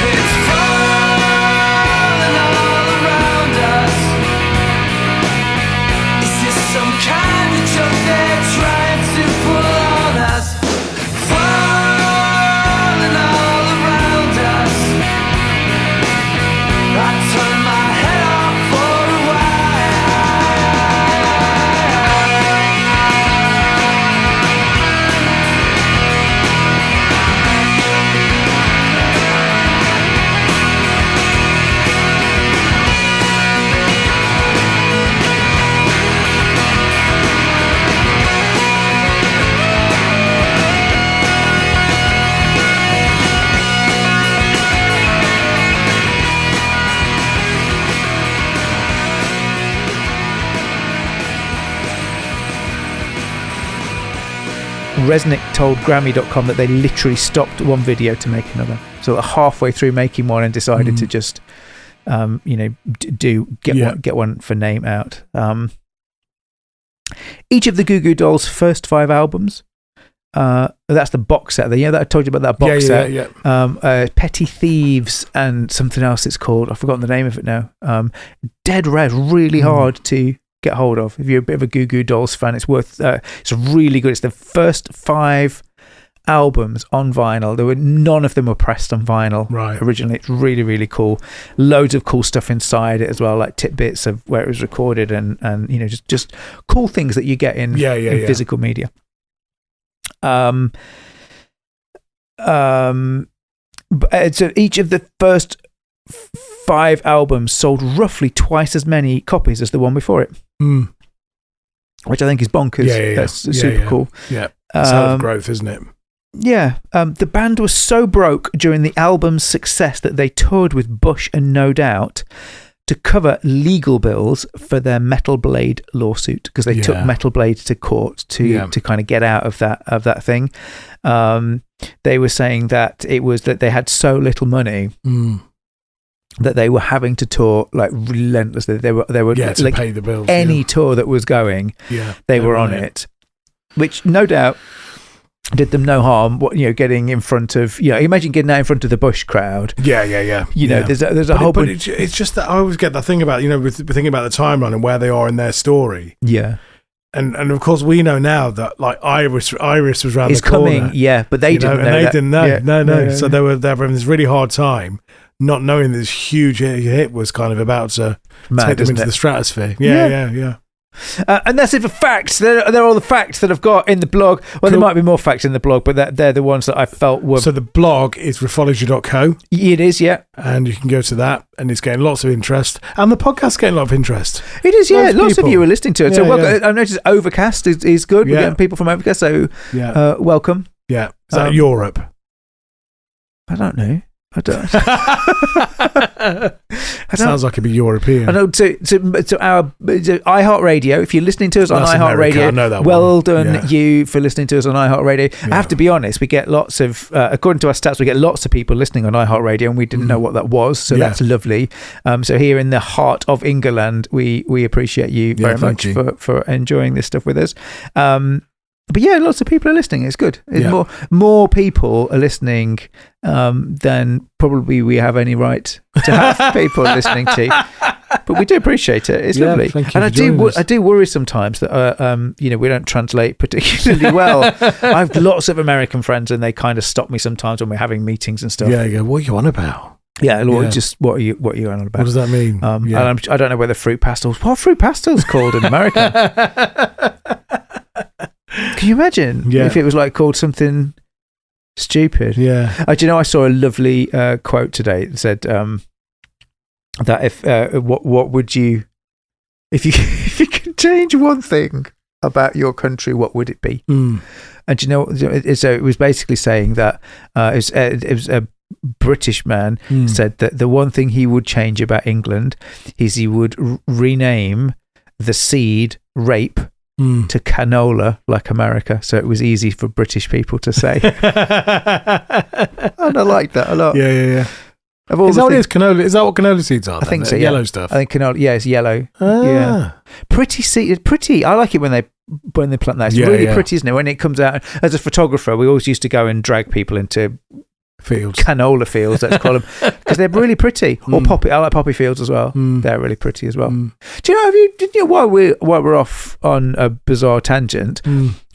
[SPEAKER 4] It's falling all around us. Is this some kind of joke they're trying to pull on us? Falling all around us. I turn my head off for a
[SPEAKER 2] Rzeznik told Grammy.com that they literally stopped one video to make another. So halfway through making one and decided to just, get one for Name out. Each of the Goo Goo Dolls' first 5 albums That's the box set. That I told you about that box set. Yeah. Petty Thieves and something else it's called. I've forgotten the name of it now. Dead rare, really hard to get hold of. If you're a bit of a Goo Goo Dolls fan, it's worth. It's really good. It's the first 5 albums on vinyl. None of them were pressed on vinyl originally. It's really, really cool. Loads of cool stuff inside it as well, like tidbits of where it was recorded and just cool things that you get in physical media. So each of the first 5 albums sold roughly twice as many copies as the one before it, which I think is bonkers. That's super cool.
[SPEAKER 1] Yeah, it's a hell of growth, isn't it?
[SPEAKER 2] Yeah. The band was so broke during the album's success that they toured with Bush and No Doubt to cover legal bills for their Metal Blade lawsuit, because they took Metal Blade to court to kind of get out of that thing. They were saying that it was that they had so little money that they were having to tour like relentlessly. They were
[SPEAKER 1] to
[SPEAKER 2] like
[SPEAKER 1] pay the bills.
[SPEAKER 2] Any tour that was going, they were on it, which no doubt did them no harm. Getting in front of, imagine getting out in front of the Bush crowd. There's a whole bunch.
[SPEAKER 1] It's just that I always get that thing about, with thinking about the timeline and where they are in their story.
[SPEAKER 2] Yeah.
[SPEAKER 1] And of course we know now that like Iris was around the corner.
[SPEAKER 2] Coming, but they didn't know.
[SPEAKER 1] And they didn't know. No. So they were having this really hard time, not knowing this huge hit was kind of about to take them into the stratosphere. Yeah.
[SPEAKER 2] And that's it for facts. They're all the facts that I've got in the blog. Well, there might be more facts in the blog, but they're the ones that I felt were.
[SPEAKER 1] So the blog is riffology.co.
[SPEAKER 2] It is, yeah.
[SPEAKER 1] And you can go to that, and it's getting lots of interest. And the podcast's getting a lot of interest.
[SPEAKER 2] It is, yeah. Lots of you are listening to it. So I've noticed Overcast is good. We're getting people from Overcast, so welcome.
[SPEAKER 1] Yeah. Is that Europe?
[SPEAKER 2] I don't know.
[SPEAKER 1] Sounds like it'd be European.
[SPEAKER 2] I know. To our iHeartRadio. If you're listening to us on iHeartRadio,
[SPEAKER 1] I know that
[SPEAKER 2] well done you for listening to us on iHeartRadio. I have to be honest. We get lots of, according to our stats, we get lots of people listening on iHeartRadio, and we didn't know what that was. So that's lovely. So here in the heart of England, we appreciate you very much for enjoying this stuff with us. But yeah, lots of people are listening. It's good. More people are listening than probably we have any right to have people listening to. But we do appreciate it. It's lovely.
[SPEAKER 1] Thank you.
[SPEAKER 2] And I do worry sometimes that we don't translate particularly well. I have lots of American friends, and they kind of stop me sometimes when we're having meetings and stuff.
[SPEAKER 1] Yeah, you go, what are you on about?
[SPEAKER 2] Yeah, just what are you on about?
[SPEAKER 1] What does that mean?
[SPEAKER 2] And I don't know whether fruit pastels. What are fruit pastels called in America? Can you imagine if it was like called something stupid?
[SPEAKER 1] Yeah.
[SPEAKER 2] Do you know, I saw a lovely quote today that said that if what would you if you could change one thing about your country, what would it be? And do you know, so it was basically saying that it was a British man said that the one thing he would change about England is he would rename the seed rape to canola, like America, so it was easy for British people to say. And I like that a lot.
[SPEAKER 1] Yeah. Is that what it is? Canola? Is that what canola seeds are?
[SPEAKER 2] I think so.
[SPEAKER 1] Yellow stuff.
[SPEAKER 2] I think canola. Yeah, it's yellow. Yeah, pretty seed. Pretty. I like it when they plant that. It's really pretty, isn't it? When it comes out. As a photographer, we always used to go and drag people into
[SPEAKER 1] fields,
[SPEAKER 2] canola fields, let's call them, because they're really pretty. Or poppy. I like poppy fields as well. They're really pretty as well. Do you know? While we're off on a bizarre tangent,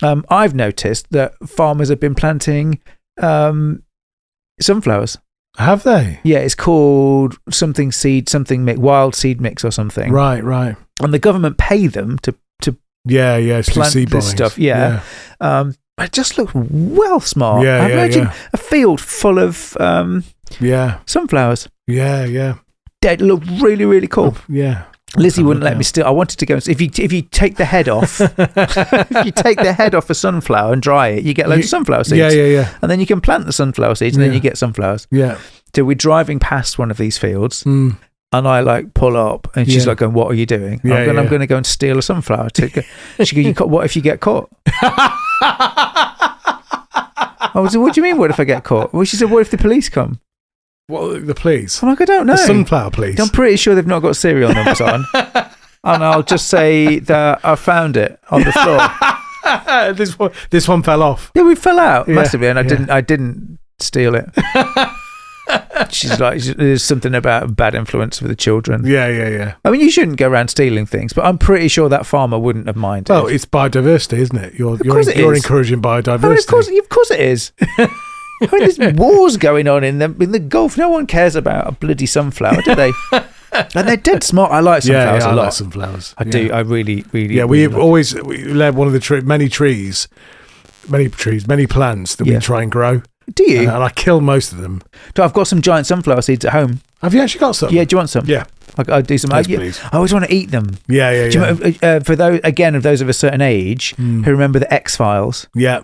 [SPEAKER 2] I've noticed that farmers have been planting sunflowers.
[SPEAKER 1] Have they?
[SPEAKER 2] Yeah, it's called something seed, something mix, wild seed mix or something.
[SPEAKER 1] Right.
[SPEAKER 2] And the government pay them to plant this stuff. Yeah. It just looks well smart. I imagine a field full of sunflowers.
[SPEAKER 1] Yeah.
[SPEAKER 2] They look really, really cool.
[SPEAKER 1] Yeah.
[SPEAKER 2] Lizzie wouldn't let me still. I wanted to go. If you take the head off, if you take the head off a sunflower and dry it, you get loads of sunflower seeds.
[SPEAKER 1] Yeah.
[SPEAKER 2] And then you can plant the sunflower seeds, and then you get sunflowers.
[SPEAKER 1] Yeah.
[SPEAKER 2] So we're driving past one of these fields, and I like pull up, and she's like going, "What are you doing?" I'm going to go and steal a sunflower. She goes, "What if you get caught?" I said, "What do you mean? What if I get caught?" Well, she said, "What if the police come?"
[SPEAKER 1] What, the police?
[SPEAKER 2] I'm like, I don't know.
[SPEAKER 1] The sunflower police.
[SPEAKER 2] I'm pretty sure they've not got serial numbers on. And I'll just say that I found it on the floor.
[SPEAKER 1] This one fell off.
[SPEAKER 2] Yeah, we fell out massively, and I didn't steal it. She's like, there's something about bad influence for the children.
[SPEAKER 1] Yeah.
[SPEAKER 2] I mean, you shouldn't go around stealing things, but I'm pretty sure that farmer wouldn't have minded.
[SPEAKER 1] Well, it's biodiversity, isn't it? You're encouraging biodiversity.
[SPEAKER 2] I mean, of course it is. I mean, there's wars going on in the Gulf. No one cares about a bloody sunflower, do they? And they're dead smart. I like sunflowers a lot.
[SPEAKER 1] I like sunflowers.
[SPEAKER 2] I do. I really.
[SPEAKER 1] Yeah, we led one of the many plants that we try and grow.
[SPEAKER 2] Do you?
[SPEAKER 1] And I kill most of them.
[SPEAKER 2] I've got some giant sunflower seeds at home.
[SPEAKER 1] Have you actually got some?
[SPEAKER 2] Yeah, do you want some?
[SPEAKER 1] Yeah.
[SPEAKER 2] I'll do some.
[SPEAKER 1] Please.
[SPEAKER 2] I always want to eat them.
[SPEAKER 1] Yeah.
[SPEAKER 2] Do you remember, for those of a certain age who remember the X-Files.
[SPEAKER 1] Yeah.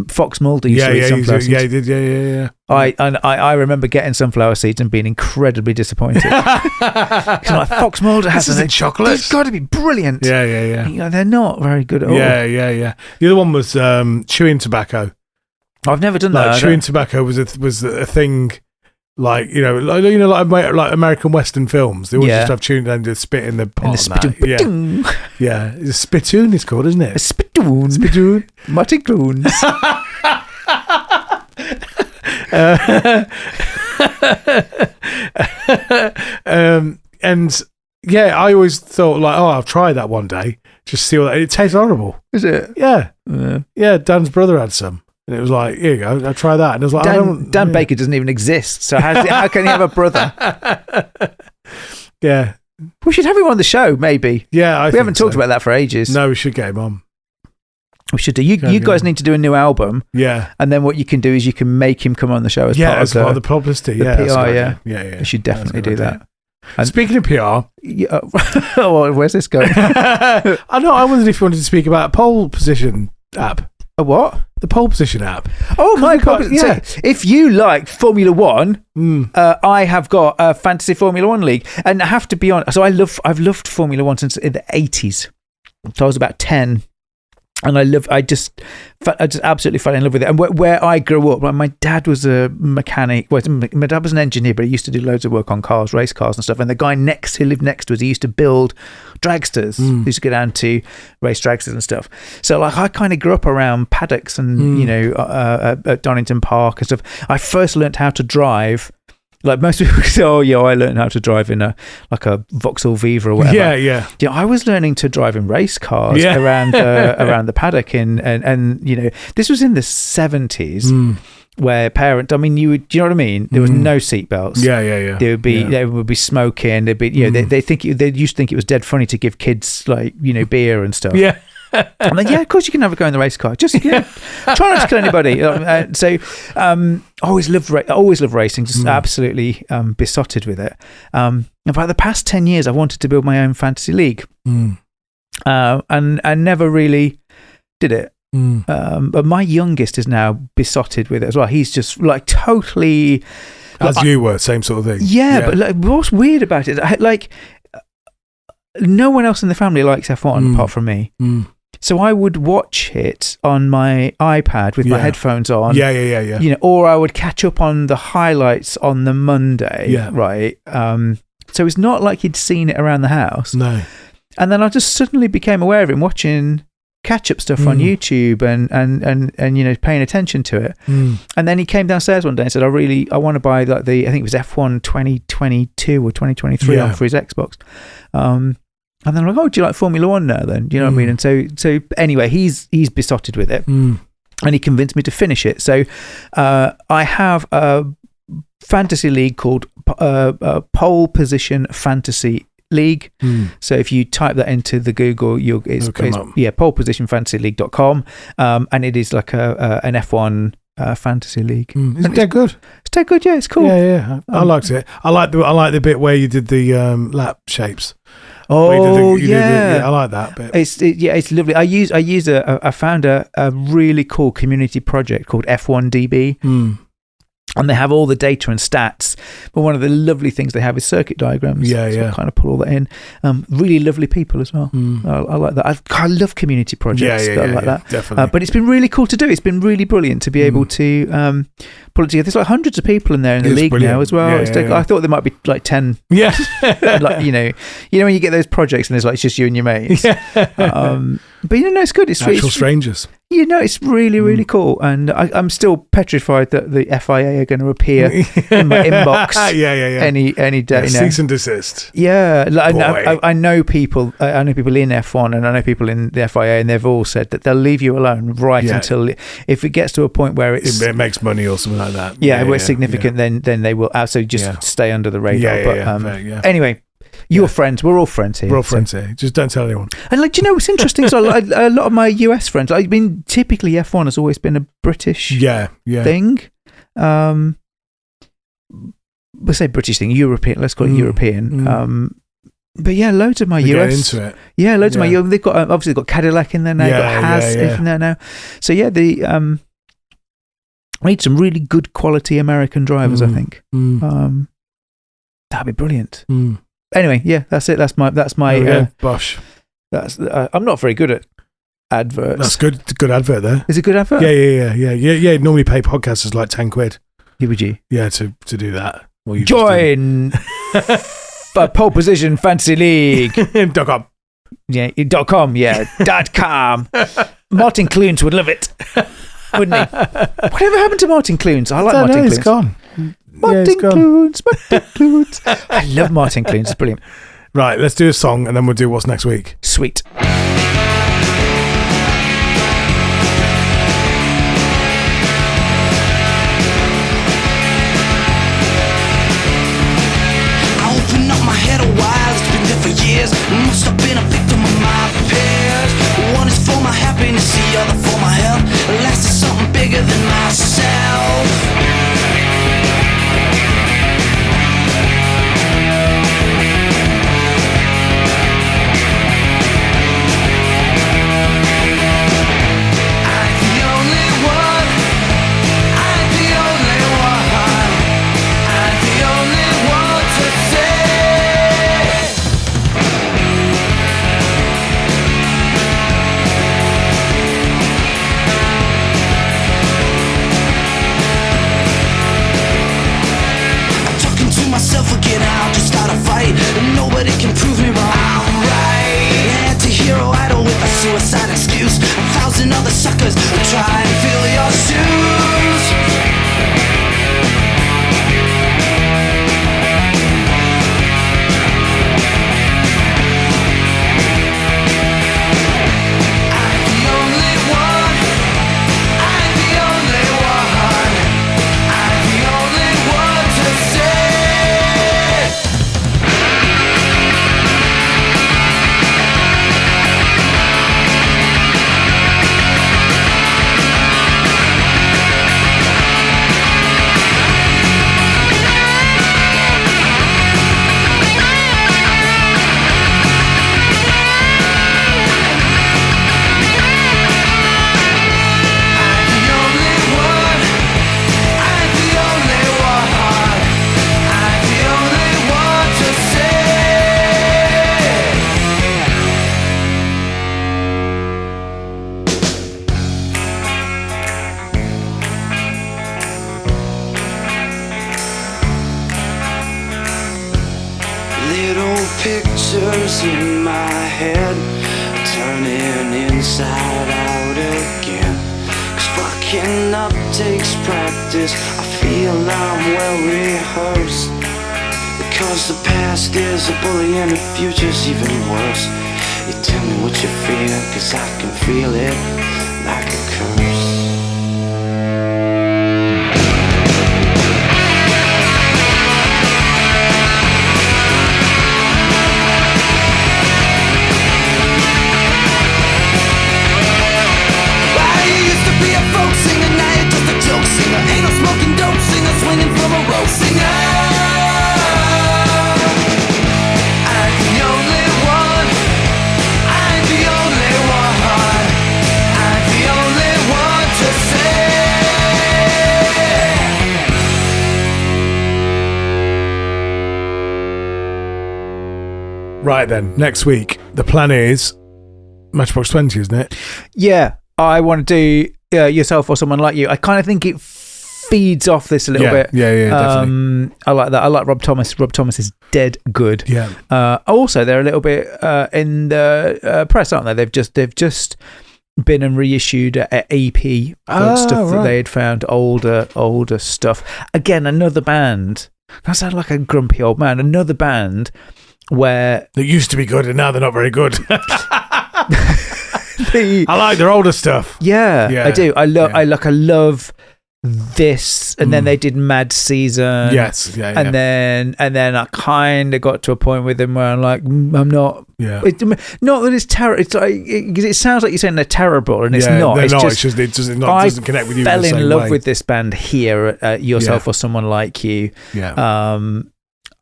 [SPEAKER 2] Fox Mulder used to eat sunflower seeds.
[SPEAKER 1] Yeah, he did. Yeah.
[SPEAKER 2] I remember getting sunflower seeds and being incredibly disappointed. Like, Fox Mulder has
[SPEAKER 1] them. Chocolate.
[SPEAKER 2] It's got to be brilliant.
[SPEAKER 1] Yeah.
[SPEAKER 2] They're not very good at all.
[SPEAKER 1] Yeah. The other one was chewing tobacco.
[SPEAKER 2] I've never done that.
[SPEAKER 1] Chewing tobacco was a thing, like American Western films. They always just have chewing and they spit in the pot.
[SPEAKER 2] And the spittoon.
[SPEAKER 1] Yeah. It's a spittoon. It's called, isn't it?
[SPEAKER 2] A spittoon. Mutty cloons.
[SPEAKER 1] And yeah, I always thought like, I'll try that one day. Just see what it tastes horrible.
[SPEAKER 2] Is it?
[SPEAKER 1] Yeah. Dan's brother had some. And it was like, here you go, I'll try that. And it was like,
[SPEAKER 2] Dan Baker doesn't even exist, so how can he have a brother?
[SPEAKER 1] Yeah.
[SPEAKER 2] We should have him on the show, maybe.
[SPEAKER 1] Yeah,
[SPEAKER 2] we haven't talked about that for ages.
[SPEAKER 1] No, we should get him on.
[SPEAKER 2] We should do. You guys need to do a new album.
[SPEAKER 1] Yeah.
[SPEAKER 2] And then what you can do is you can make him come on the show as part of the publicity.
[SPEAKER 1] The
[SPEAKER 2] PR,
[SPEAKER 1] yeah.
[SPEAKER 2] We should definitely do that.
[SPEAKER 1] And speaking of PR,
[SPEAKER 2] where's this going?
[SPEAKER 1] I know. I wondered if you wanted to speak about a pole position app.
[SPEAKER 2] A what?
[SPEAKER 1] The pole position app.
[SPEAKER 2] Oh my God! So if you like Formula One, I have got a fantasy Formula One league, and I have to be honest. So I've loved Formula One since the 80s. So I was about 10. And I just absolutely fell in love with it. And where I grew up, my dad was a mechanic. Well, my dad was an engineer, but he used to do loads of work on cars, race cars and stuff. And the guy who lived next to us, he used to build dragsters. He used to go down to race dragsters and stuff. So like I kind of grew up around paddocks and, at Donington Park and stuff. I first learnt how to drive. Like most people say, I learned how to drive in a Vauxhall Viva or whatever. Yeah, I was learning to drive in race cars around the paddock, and this was in the 70s where parents. I mean, do you know what I mean? There was no seatbelts.
[SPEAKER 1] Yeah.
[SPEAKER 2] They would be smoking. They'd be, they used to think it was dead funny to give kids beer and stuff.
[SPEAKER 1] Yeah.
[SPEAKER 2] I'm like, of course you can have a go in the race car. Just try not to kill anybody. Always loved racing. Just absolutely besotted with it. About the past 10 years, I wanted to build my own fantasy league, and I never really did it. But my youngest is now besotted with it as well. He's just like totally,
[SPEAKER 1] as you were, same sort of thing.
[SPEAKER 2] Yeah. But like, what's weird about it? No one else in the family likes F1 apart from me. So I would watch it on my iPad with my headphones on.
[SPEAKER 1] Yeah.
[SPEAKER 2] Or I would catch up on the highlights on the Monday. Yeah. Right. So it's not like he'd seen it around the house.
[SPEAKER 1] No.
[SPEAKER 2] And then I just suddenly became aware of him watching catch-up stuff on YouTube and paying attention to it. And then he came downstairs one day and said, I want to buy I think it was F1 2022 or 2023 on for his Xbox. And then I'm like, do you like Formula One now then? Do you know what I mean? And so anyway, he's besotted with it. And he convinced me to finish it. So I have a fantasy league called Pole Position Fantasy League. So if you type that into the Google, it's polepositionfantasyleague.com, and it is like an F1 fantasy league.
[SPEAKER 1] It's dead good.
[SPEAKER 2] It's dead good. Yeah, it's cool.
[SPEAKER 1] Yeah. I liked it. I like the bit where you did the lap shapes.
[SPEAKER 2] I
[SPEAKER 1] like that bit.
[SPEAKER 2] It's lovely. I found a really cool community project called F1DB. And they have all the data and stats, but one of the lovely things they have is circuit diagrams. So I kind of pull all that in. Really lovely people as well. I like that. I love community projects. That.
[SPEAKER 1] Definitely.
[SPEAKER 2] But it's been really cool to do. It's been really brilliant to be able to pull it together. There's like hundreds of people in there in the league now as well. I thought there might be like 10.
[SPEAKER 1] Yeah.
[SPEAKER 2] Like, when you get those projects and there's like it's just you and your mates. But it's good. It's
[SPEAKER 1] Actual strangers.
[SPEAKER 2] It's really, really cool. And I'm still petrified that the FIA are going to appear in my inbox. Any day.
[SPEAKER 1] Cease and desist.
[SPEAKER 2] Yeah, I know people. I know people in F1 and I know people in the FIA, and they've all said that they'll leave you alone until if it gets to a point where it
[SPEAKER 1] makes money or something like that.
[SPEAKER 2] Where it's significant, then they will absolutely just stay under the radar. Anyway. You're friends. We're all friends here.
[SPEAKER 1] We're all friends here. Just don't tell anyone.
[SPEAKER 2] And what's interesting is a lot of my US friends. I mean, typically F1 has always been a British thing. We'll say British thing, European. Let's call it European. But loads of my US.
[SPEAKER 1] Into it.
[SPEAKER 2] Yeah, loads of my. They've got obviously got Cadillac in there now. Got Has in there now. So I need some really good quality American drivers. I think. That'd be brilliant. Anyway, that's it. That's my.
[SPEAKER 1] Bosh.
[SPEAKER 2] That's. I'm not very good at adverts.
[SPEAKER 1] That's good. It's a good advert there.
[SPEAKER 2] Is it a good advert?
[SPEAKER 1] Yeah. Normally pay podcasters like £10.
[SPEAKER 2] Who would you?
[SPEAKER 1] Yeah, to do that. Well, you
[SPEAKER 2] join pole position fantasy league.
[SPEAKER 1] .com.
[SPEAKER 2] Yeah, .com. Yeah, .com. Martin Clunes would love it, wouldn't he? Whatever happened to Martin Clunes? I like Martin Clunes.
[SPEAKER 1] He's gone.
[SPEAKER 2] Martin Clunes. I love Martin Clunes. It's brilliant.
[SPEAKER 1] Right, let's do a song and then we'll do what's next week.
[SPEAKER 2] Sweet.
[SPEAKER 4] Must have been a victim of my peers. One is for my happiness, the other for my health. The last is something bigger than myself. Nobody can prove me wrong. I'm right. Anti-hero idol with a suicide excuse. 1,000 other suckers try and fill your shoes. I'm the only one. I'm the only one. I'm the only one to say. Pictures in my head, turning inside out again. 'Cause fucking up takes practice. I feel I'm well rehearsed. Because the past is a bully and the future's even worse. You tell me what you feel, 'cause I can feel it like a curse. Ain't no smoking dope singer swinging from a rope singer. I'm the only one. I'm the only one. I'm the only one to say.
[SPEAKER 1] Right then, next week the plan is Matchbox 20, isn't it?
[SPEAKER 2] Yeah, I want to do Yourself or Someone Like You. I kind of think it feeds off this a little bit.
[SPEAKER 1] Yeah, definitely.
[SPEAKER 2] I like that. I like Rob Thomas. Rob Thomas is dead good.
[SPEAKER 1] Yeah.
[SPEAKER 2] Also, they're a little bit in the press, aren't they? They've just been and reissued an EP of stuff that they had found, older stuff. Again, another band. I sound like a grumpy old man. Another band where
[SPEAKER 1] they used to be good and now they're not very good. I like their older stuff.
[SPEAKER 2] Yeah, I do. I love this, and then they did Mad Season.
[SPEAKER 1] Yes,
[SPEAKER 2] and then I kind of got to a point with them where I'm like, I'm not.
[SPEAKER 1] Yeah.
[SPEAKER 2] Not that it's terrible. It's like it sounds like you're saying they're terrible, and it's not.
[SPEAKER 1] It's
[SPEAKER 2] not.
[SPEAKER 1] It's just it doesn't connect with you.
[SPEAKER 2] I fell in love
[SPEAKER 1] way.
[SPEAKER 2] with this band here at Yourself or Someone Like You.
[SPEAKER 1] Yeah.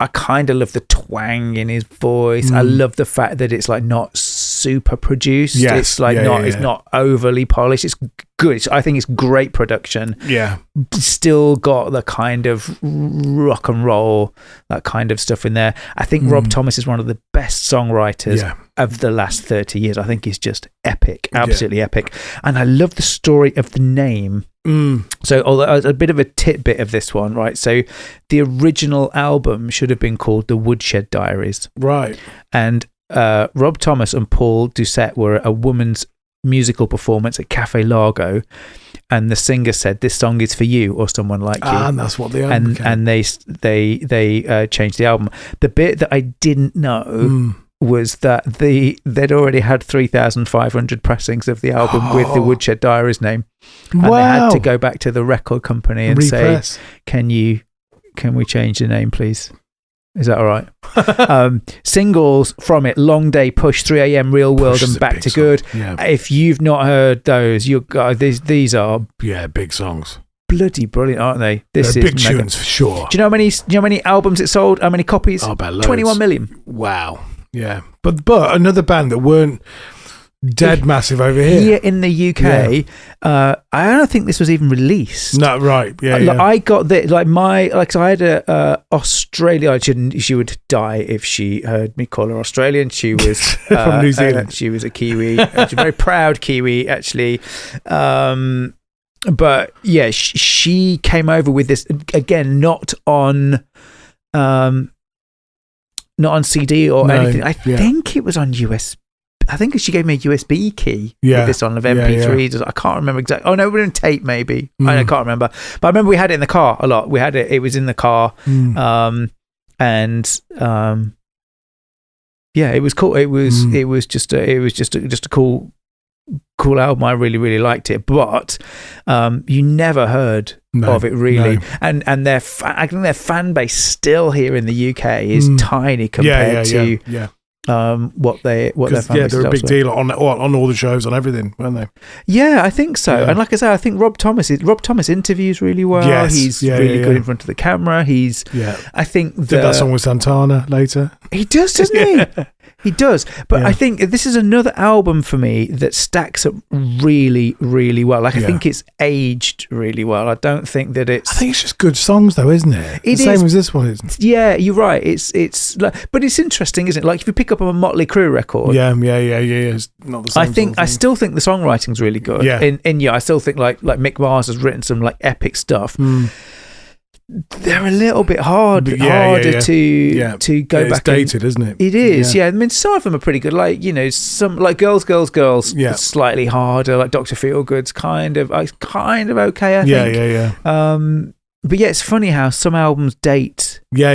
[SPEAKER 2] I kind of love the twang in his voice. I love the fact that it's like not super produced.
[SPEAKER 1] Yes.
[SPEAKER 2] It's like it's not overly polished. It's good. I think it's great production.
[SPEAKER 1] Yeah.
[SPEAKER 2] Still got the kind of rock and roll, that kind of stuff in there. I think Rob Thomas is one of the best songwriters of the last 30 years. I think he's just epic, absolutely epic. And I love the story of the name. So, although a bit of a tidbit of this one, right? So, the original album should have been called The Woodshed Diaries,
[SPEAKER 1] right?
[SPEAKER 2] And Rob Thomas and Paul Doucette were at a woman's musical performance at Cafe Largo, and the singer said, "This song is for you or someone like you."
[SPEAKER 1] And that's what the album became.
[SPEAKER 2] And they changed the album. The bit that I didn't know. Was that they'd already had 3,500 pressings of the album with the Woodshed Diaries name, and they had to go back to the record company and say, "Can we change the name, please? Is that all right?" Singles from it: "Long Day," "Push," "3 A.M.," "Real World," and "Back to Good."
[SPEAKER 1] Yeah.
[SPEAKER 2] If you've not heard those, these are
[SPEAKER 1] big songs.
[SPEAKER 2] Bloody brilliant, aren't they?
[SPEAKER 1] They're big tunes for sure.
[SPEAKER 2] Do you know how many albums it sold? How many copies?
[SPEAKER 1] Oh, about loads.
[SPEAKER 2] 21 million.
[SPEAKER 1] Wow. Yeah, but another band that weren't dead massive over here
[SPEAKER 2] in the UK. I don't think this was even released.
[SPEAKER 1] No, right? Yeah,
[SPEAKER 2] I got the so I had a Australia. She would die if she heard me call her Australian. She was
[SPEAKER 1] from New Zealand.
[SPEAKER 2] She was a Kiwi. She's a very proud Kiwi, actually. But yeah, she came over with this again, not on CD or anything. I think it was on USB. I think she gave me a USB key with this on of MP3s. I can't remember exactly. Oh no, we're in tape maybe. I can't remember. But I remember we had it in the car a lot. We had it. It was in the car, and it was cool. It was just a cool album. I really, really liked it. But you never heard of it really.
[SPEAKER 1] No.
[SPEAKER 2] And I think their fan base still here in the UK is tiny compared to what their fan base is.
[SPEAKER 1] They're a big deal on all the shows, on everything, weren't they?
[SPEAKER 2] Yeah, I think so. And like I say, I think Rob Thomas interviews really well.
[SPEAKER 1] Yes.
[SPEAKER 2] He's really good in front of the camera. I think
[SPEAKER 1] did that song with Santana later.
[SPEAKER 2] He does, doesn't he? He does. But I think this is another album for me that stacks up really, really well. I think it's aged really well. I don't think that it's...
[SPEAKER 1] I think it's just good songs though, isn't it? The same as this one, isn't it?
[SPEAKER 2] Yeah, you're right. It's like, but it's interesting, isn't it? Like if you pick up a Motley Crue record...
[SPEAKER 1] Yeah. It's not the same
[SPEAKER 2] I still think the songwriting's really good.
[SPEAKER 1] Yeah.
[SPEAKER 2] I still think like Mick Mars has written some like epic stuff. They're a little bit harder to go back.
[SPEAKER 1] It's dated, isn't it?
[SPEAKER 2] It is, yeah. I mean, some of them are pretty good. Like some like Girls.
[SPEAKER 1] Yeah.
[SPEAKER 2] Slightly harder. Like Dr. Feelgood's kind of okay. I think.
[SPEAKER 1] Yeah.
[SPEAKER 2] But yeah, it's funny how some albums date.
[SPEAKER 1] Yeah.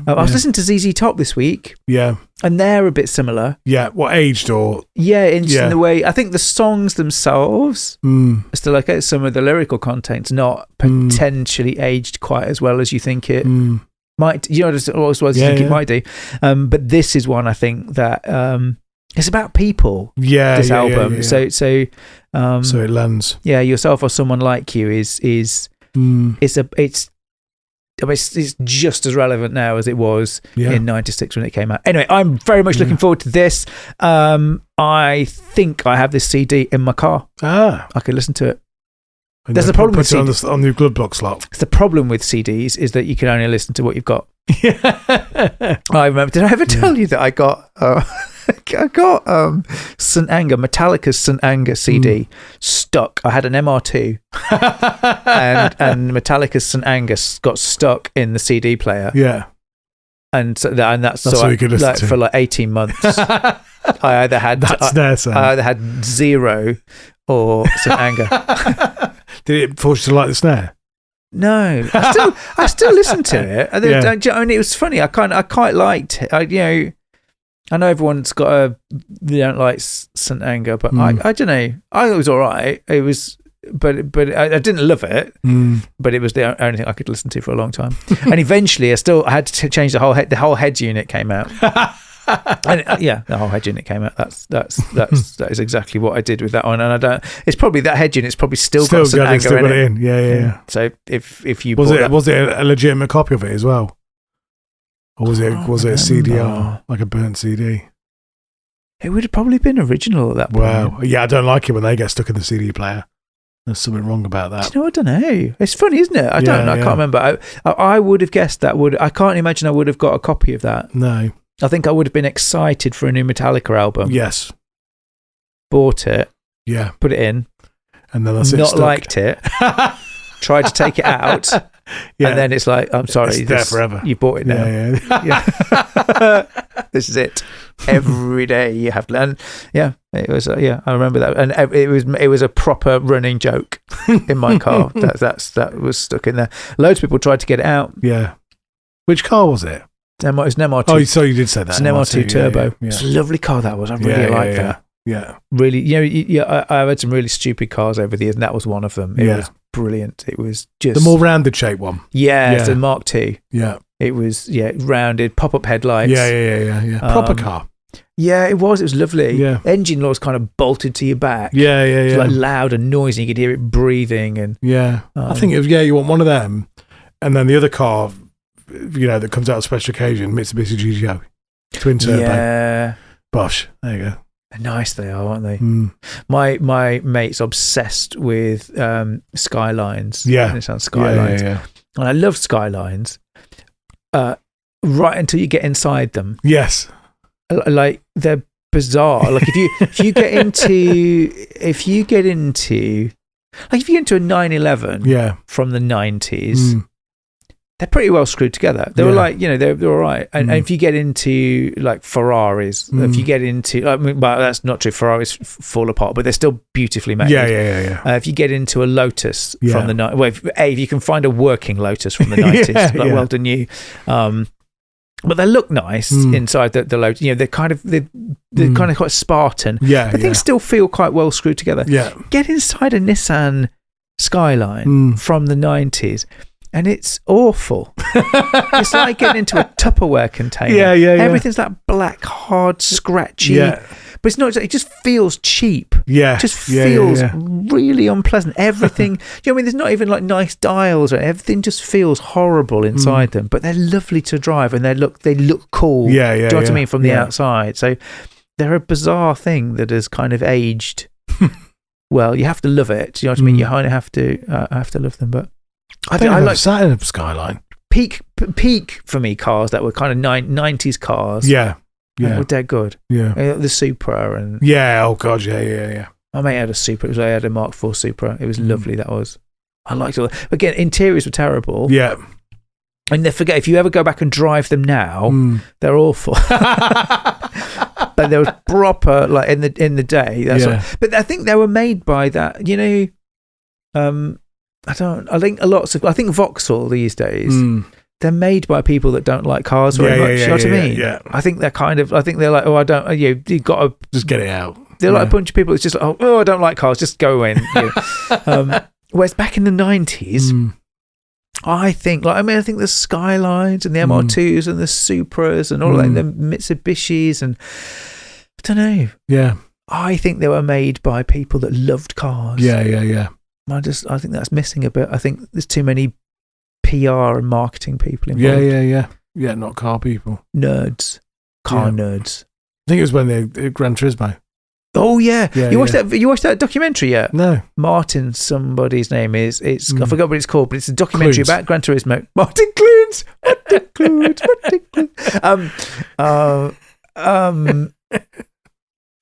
[SPEAKER 2] I was listening to ZZ Top this week.
[SPEAKER 1] Yeah.
[SPEAKER 2] And they're a bit similar.
[SPEAKER 1] Yeah. What, aged or?
[SPEAKER 2] Yeah, in the way, I think the songs themselves are still okay. Some of the lyrical content's not potentially aged quite as well as you think it might. As well as you think it might do. But this is one I think that it's about people.
[SPEAKER 1] Yeah.
[SPEAKER 2] This album.
[SPEAKER 1] Yeah.
[SPEAKER 2] So
[SPEAKER 1] it lands.
[SPEAKER 2] Yeah, Yourself or Someone Like You is it's just as relevant now as it was in 96 when it came out. Anyway, I'm very much looking forward to this. I think I have this CD in my car. I could listen to it.
[SPEAKER 1] There's the problem with CDs. On the Good Block slot.
[SPEAKER 2] The problem with CDs is that you can only listen to what you've got. I remember. Did I ever tell you that I got St. Anger, Metallica's St. Anger CD stuck? I had an MR2 and Metallica's St. Anger got stuck in the CD player.
[SPEAKER 1] Yeah.
[SPEAKER 2] And so that's
[SPEAKER 1] so
[SPEAKER 2] I,
[SPEAKER 1] you could listen to.
[SPEAKER 2] For like 18 months. I either had I either had Zero or St. Anger.
[SPEAKER 1] Did it force you to like the snare?
[SPEAKER 2] No, I still listen to it. And it was funny. I quite liked it. I know everyone's got they don't like St. Anger, but I don't know. I thought it was all right. It was, but I didn't love it. But it was the only thing I could listen to for a long time. And eventually, I had to change the whole head. The whole heads unit came out. And, the whole head unit came out. That is exactly what I did with that one. And I don't. It's probably that head unit's probably still got St. Anger in it.
[SPEAKER 1] Yeah.
[SPEAKER 2] So if you
[SPEAKER 1] was it a legitimate copy of it as well, or was it a CDR, like a burnt CD?
[SPEAKER 2] It would have probably been original at that point.
[SPEAKER 1] Wow. Yeah, I don't like it when they get stuck in the CD player. There's something wrong about that.
[SPEAKER 2] I don't know. It's funny, isn't it? I can't remember. I would have guessed that I can't imagine I would have got a copy of that.
[SPEAKER 1] No.
[SPEAKER 2] I think I would have been excited for a new Metallica album.
[SPEAKER 1] Yes.
[SPEAKER 2] Bought it.
[SPEAKER 1] Yeah.
[SPEAKER 2] Put it in.
[SPEAKER 1] And then that's it.
[SPEAKER 2] Not liked it. Tried to take it out. Yeah. And then it's like, I'm sorry.
[SPEAKER 1] It's there forever.
[SPEAKER 2] You bought it now.
[SPEAKER 1] Yeah.
[SPEAKER 2] This is it. Every day you have to learn. Yeah. It was, I remember that. And it was a proper running joke in my car. that was stuck in there. Loads of people tried to get it out.
[SPEAKER 1] Yeah. Which car was it?
[SPEAKER 2] It was an MR2.
[SPEAKER 1] Oh, so you did say that.
[SPEAKER 2] It's an MR2 Turbo. Yeah. It's a lovely car that was. I really liked that.
[SPEAKER 1] Yeah.
[SPEAKER 2] Really, I've had some really stupid cars over the years, and that was one of them. It was brilliant. It was just...
[SPEAKER 1] The more rounded shape one.
[SPEAKER 2] Yeah, it's a Mark II.
[SPEAKER 1] Yeah.
[SPEAKER 2] It was, rounded, pop-up headlights.
[SPEAKER 1] Yeah. Proper car.
[SPEAKER 2] Yeah, it was. It was lovely.
[SPEAKER 1] Yeah.
[SPEAKER 2] Engine was kind of bolted to your back.
[SPEAKER 1] Yeah.
[SPEAKER 2] It was like loud and noisy. You could hear it breathing. And
[SPEAKER 1] I think it was, you want one of them, and then the other car... that comes out on special occasion, Mitsubishi GTO, twin turbo.
[SPEAKER 2] Yeah.
[SPEAKER 1] Bosh. There you go.
[SPEAKER 2] They're nice, they are, aren't they? My mate's obsessed with Skylines.
[SPEAKER 1] Yeah.
[SPEAKER 2] It sounds Skylines.
[SPEAKER 1] Yeah.
[SPEAKER 2] And I love Skylines right until you get inside them.
[SPEAKER 1] Yes.
[SPEAKER 2] Like, they're bizarre. Like, if you get into a 911 from the 90s, they're pretty well screwed together. They were like, they're all right. And if you get into like Ferraris, if you get into, but that's not true. Ferraris fall apart, but they're still beautifully made.
[SPEAKER 1] Yeah.
[SPEAKER 2] If you get into a Lotus from the 90s, if you can find a working Lotus from the 90s, well done you. But they look nice inside the Lotus. They're kind of quite Spartan.
[SPEAKER 1] Yeah,
[SPEAKER 2] but things still feel quite well screwed together.
[SPEAKER 1] Yeah.
[SPEAKER 2] Get inside a Nissan Skyline from the 90s. And it's awful. It's like getting into a Tupperware container.
[SPEAKER 1] Yeah.
[SPEAKER 2] Everything's that black, hard, scratchy. Yeah. But it's not. It just feels cheap.
[SPEAKER 1] Yeah.
[SPEAKER 2] It just feels really unpleasant. Everything. There's not even like nice dials or everything. Just feels horrible inside them. But they're lovely to drive and they look cool.
[SPEAKER 1] Yeah.
[SPEAKER 2] Do you know what I mean from the outside? So they're a bizarre thing that has kind of aged. Well, you have to love it. Do you know what I mean? You kind of have to love them, but.
[SPEAKER 1] I think I like sat in a Skyline.
[SPEAKER 2] Peak for me cars that were kind of 90s cars.
[SPEAKER 1] Yeah.
[SPEAKER 2] Were dead good.
[SPEAKER 1] Yeah.
[SPEAKER 2] The Supra and
[SPEAKER 1] oh god, yeah.
[SPEAKER 2] My mate had a Supra. I had a Mark IV Supra. It was lovely. That was. I liked it. Again, interiors were terrible.
[SPEAKER 1] Yeah.
[SPEAKER 2] And they forget if you ever go back and drive them now, they're awful. But they were proper like in the day. But I think they were made by that. I think Vauxhall these days, they're made by people that don't like cars very much. You know what I mean?
[SPEAKER 1] Yeah.
[SPEAKER 2] I think they're like, I don't, you've got to
[SPEAKER 1] just get it out.
[SPEAKER 2] They're like a bunch of people that's just like, I don't like cars, just go in. Whereas back in the 90s, I think the Skylines and the MR2s and the Supras and all the Mitsubishis and I don't know.
[SPEAKER 1] Yeah.
[SPEAKER 2] I think they were made by people that loved cars.
[SPEAKER 1] Yeah.
[SPEAKER 2] I think that's missing a bit. I think there's too many PR and marketing people involved.
[SPEAKER 1] Yeah, not car people.
[SPEAKER 2] Nerds. Car nerds.
[SPEAKER 1] I think it was when the Gran Turismo.
[SPEAKER 2] Oh yeah,
[SPEAKER 1] Yeah,
[SPEAKER 2] you watched that? You watched that documentary yet?
[SPEAKER 1] No.
[SPEAKER 2] Martin, somebody's name is. It's I forgot what it's called, but it's a documentary about Gran Turismo. Martin Clunes.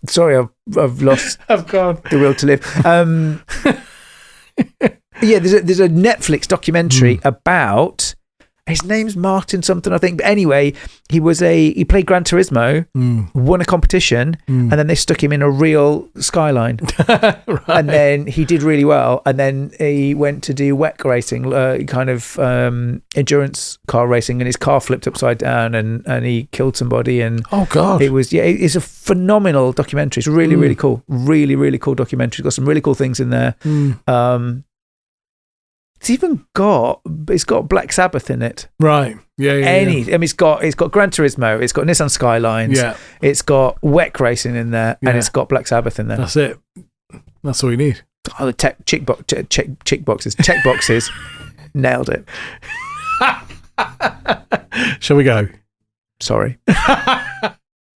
[SPEAKER 2] Sorry, I've lost.
[SPEAKER 1] I've gone
[SPEAKER 2] the will to live. Yeah, there's a Netflix documentary about. His name's Martin something, I think. But anyway, he played Gran Turismo, won a competition, and then they stuck him in a real Skyline. Right. And then he did really well. And then he went to do WEC racing, endurance car racing, and his car flipped upside down and he killed somebody. And
[SPEAKER 1] oh, God.
[SPEAKER 2] It's a phenomenal documentary. It's really, really cool. Really, really cool documentary. It's got some really cool things in there. It's got Black Sabbath in it.
[SPEAKER 1] Right. Yeah.
[SPEAKER 2] I mean, it's got Gran Turismo, it's got Nissan Skylines, it's got WEC racing in there, and it's got Black Sabbath in there.
[SPEAKER 1] That's it. That's all you need.
[SPEAKER 2] Oh, the check boxes. Nailed it.
[SPEAKER 1] Shall we go?
[SPEAKER 2] Sorry.